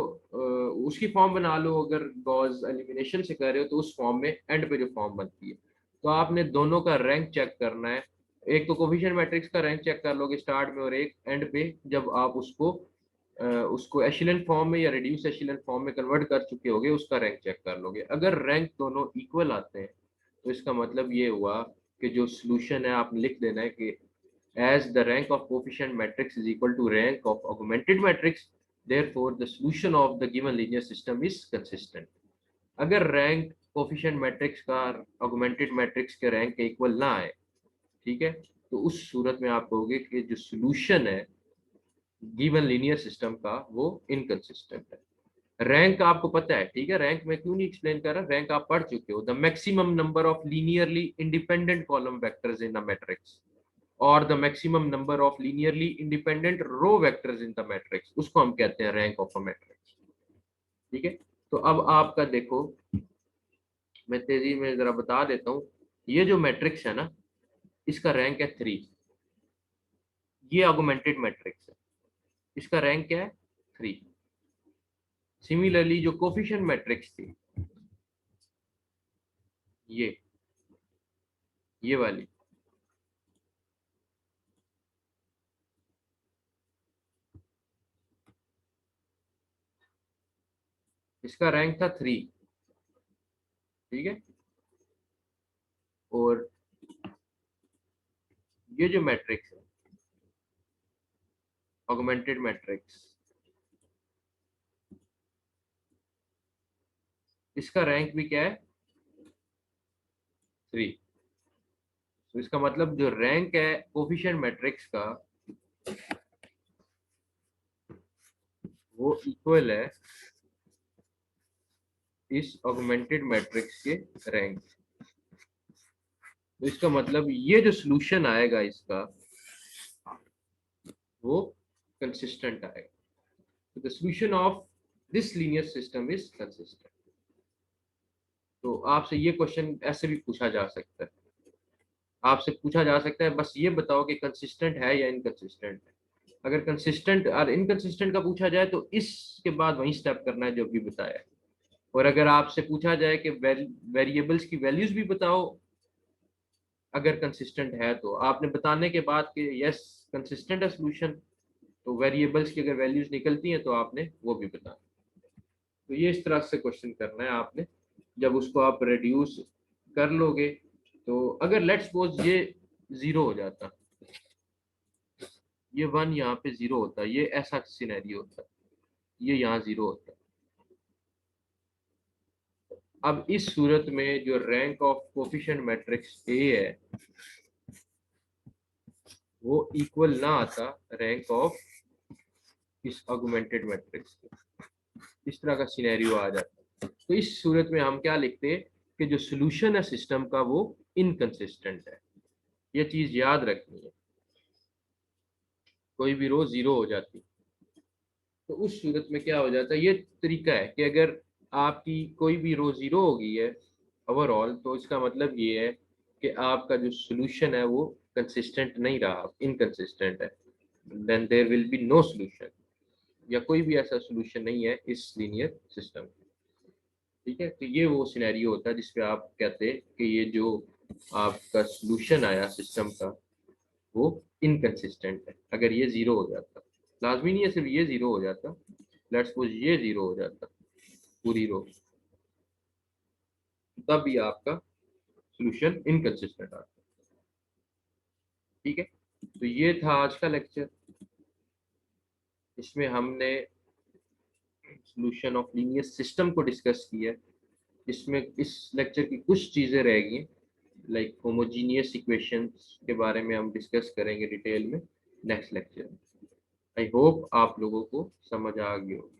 उसकी फॉर्म बना लो। अगर गॉस एलिमिनेशन से कर रहे हो तो उस फॉर्म में एंड पे जो फॉर्म बनती है। तो आपने दोनों का रैंक चेक करना है। एक तो कोफिशिएंट मैट्रिक्स का रैंक चेक कर लोगे स्टार्ट में, और एक एंड पे जब आप उसको एशिलन फॉर्म में या रिड्यूस एशिलन फॉर्म में कन्वर्ट कर चुके होगे उसका रैंक चेक कर लोगे। अगर रैंक दोनों इक्वल आते हैं तो इसका मतलब ये हुआ कि जो सोल्यूशन है आपने लिख देना है कि as the rank of coefficient matrix is equal to rank of augmented matrix, therefore the solution of the given linear system is consistent. अगर रैंक कोफिशिएंट मैट्रिक्स का ऑगमेंटेड मैट्रिक्स के रैंक के इक्वल ना आए, ठीक है, तो उस सूरत में आप कहोगे कि जो सॉल्यूशन है गिवन लीनियर सिस्टम का वो इनकंसिस्टेंट है। रैंक आपको पता है, ठीक है, रैंक में क्यों नहीं एक्सप्लेन कर रहा, रैंक आप पढ़ चुके हो, the maximum number of linearly independent column vectors in the matrix और the maximum number of linearly independent row vectors in the matrix, उसको हम कहते हैं रैंक ऑफ अ मैट्रिक्स। ठीक है, तो अब आपका देखो, मैं तेजी में जरा बता देता हूँ। ये जो मैट्रिक्स है ना, इसका रैंक है 3। ये ऑगमेंटेड मैट्रिक्स है, इसका रैंक क्या है, 3। सिमिलरली जो कोफिशिएंट मैट्रिक्स थी, ये ये वाली, इसका रैंक था 3। ठीक है, और ये जो मैट्रिक्स है ऑगमेंटेड मैट्रिक्स, इसका रैंक भी क्या है, 3। तो इसका मतलब जो रैंक है कोफिशिएंट मैट्रिक्स का वो इक्वल है इस ऑगमेंटेड मैट्रिक्स के रैंक। तो इसका मतलब ये जो सॉल्यूशन आएगा इसका वो कंसिस्टेंट आएगा। तो the solution of this linear system is consistent. तो आपसे ये क्वेश्चन ऐसे भी पूछा जा सकता है, आपसे पूछा जा सकता है बस ये बताओ कि कंसिस्टेंट है या इनकंसिस्टेंट है। अगर कंसिस्टेंट और इनकंसिस्टेंट का पूछा जाए तो इसके बाद वही स्टेप करना है जो भी बताया है। और अगर आपसे पूछा जाए कि वेरिएबल्स की वैल्यूज भी बताओ अगर कंसिस्टेंट है, तो आपने बताने के बाद कि यस कंसिस्टेंट है सॉल्यूशन, तो वेरिएबल्स की अगर वैल्यूज निकलती हैं तो आपने वो भी बताना। तो ये इस तरह से क्वेश्चन करना है आपने। जब उसको आप रिड्यूस कर लोगे तो अगर लेट्स सपोज ये 0 हो जाता, ये 1 यहाँ पे 0 होता है, ये ऐसा सिनेरियो होता है, ये यहाँ 0 होता है। अब इस सूरत में जो rank of coefficient matrix A है वो इक्वल ना आता रैंक ऑफ इस ऑगमेंटेड मैट्रिक्स के। इस तरह का सिनेरियो आ जाता है। तो इस सूरत में हम क्या लिखते हैं कि जो सोल्यूशन है सिस्टम का वो इनकंसिस्टेंट है। ये चीज याद रखनी है, कोई भी रो 0 हो जाती। तो उस सूरत में क्या हो जाता है, ये तरीका है कि अगर आपकी कोई भी रो 0 हो गई है ओवरऑल, तो इसका मतलब ये है कि आपका जो सोल्यूशन है वो कंसिस्टेंट नहीं रहा, इनकंसिस्टेंट है। Then there will be no solution, या कोई भी ऐसा सोल्यूशन नहीं है इस लीनियर सिस्टम। ठीक है, तो ये वो सिनेरियो होता है जिसपे आप कहते हैं कि ये जो आपका सोल्यूशन आया सिस्टम का वो इनकंसिस्टेंट है। अगर ये 0 हो जाता, लाजमी नहीं है सिर्फ ये 0 हो जाता, लेट्स सपोज ये 0 हो जाता पूरी रो, तब भी आपका सोल्यूशन इनकंसिस्टेंट आता। ठीक है, तो ये था आज का लेक्चर। इसमें हमने सॉल्यूशन ऑफ लीनियर सिस्टम को डिस्कस किया। इसमें इस लेक्चर की कुछ चीज़ें रह गई, लाइक होमोजीनियस इक्वेशंस के बारे में हम डिस्कस करेंगे डिटेल में नेक्स्ट लेक्चर में। आई होप आप लोगों को समझ आ गई हो।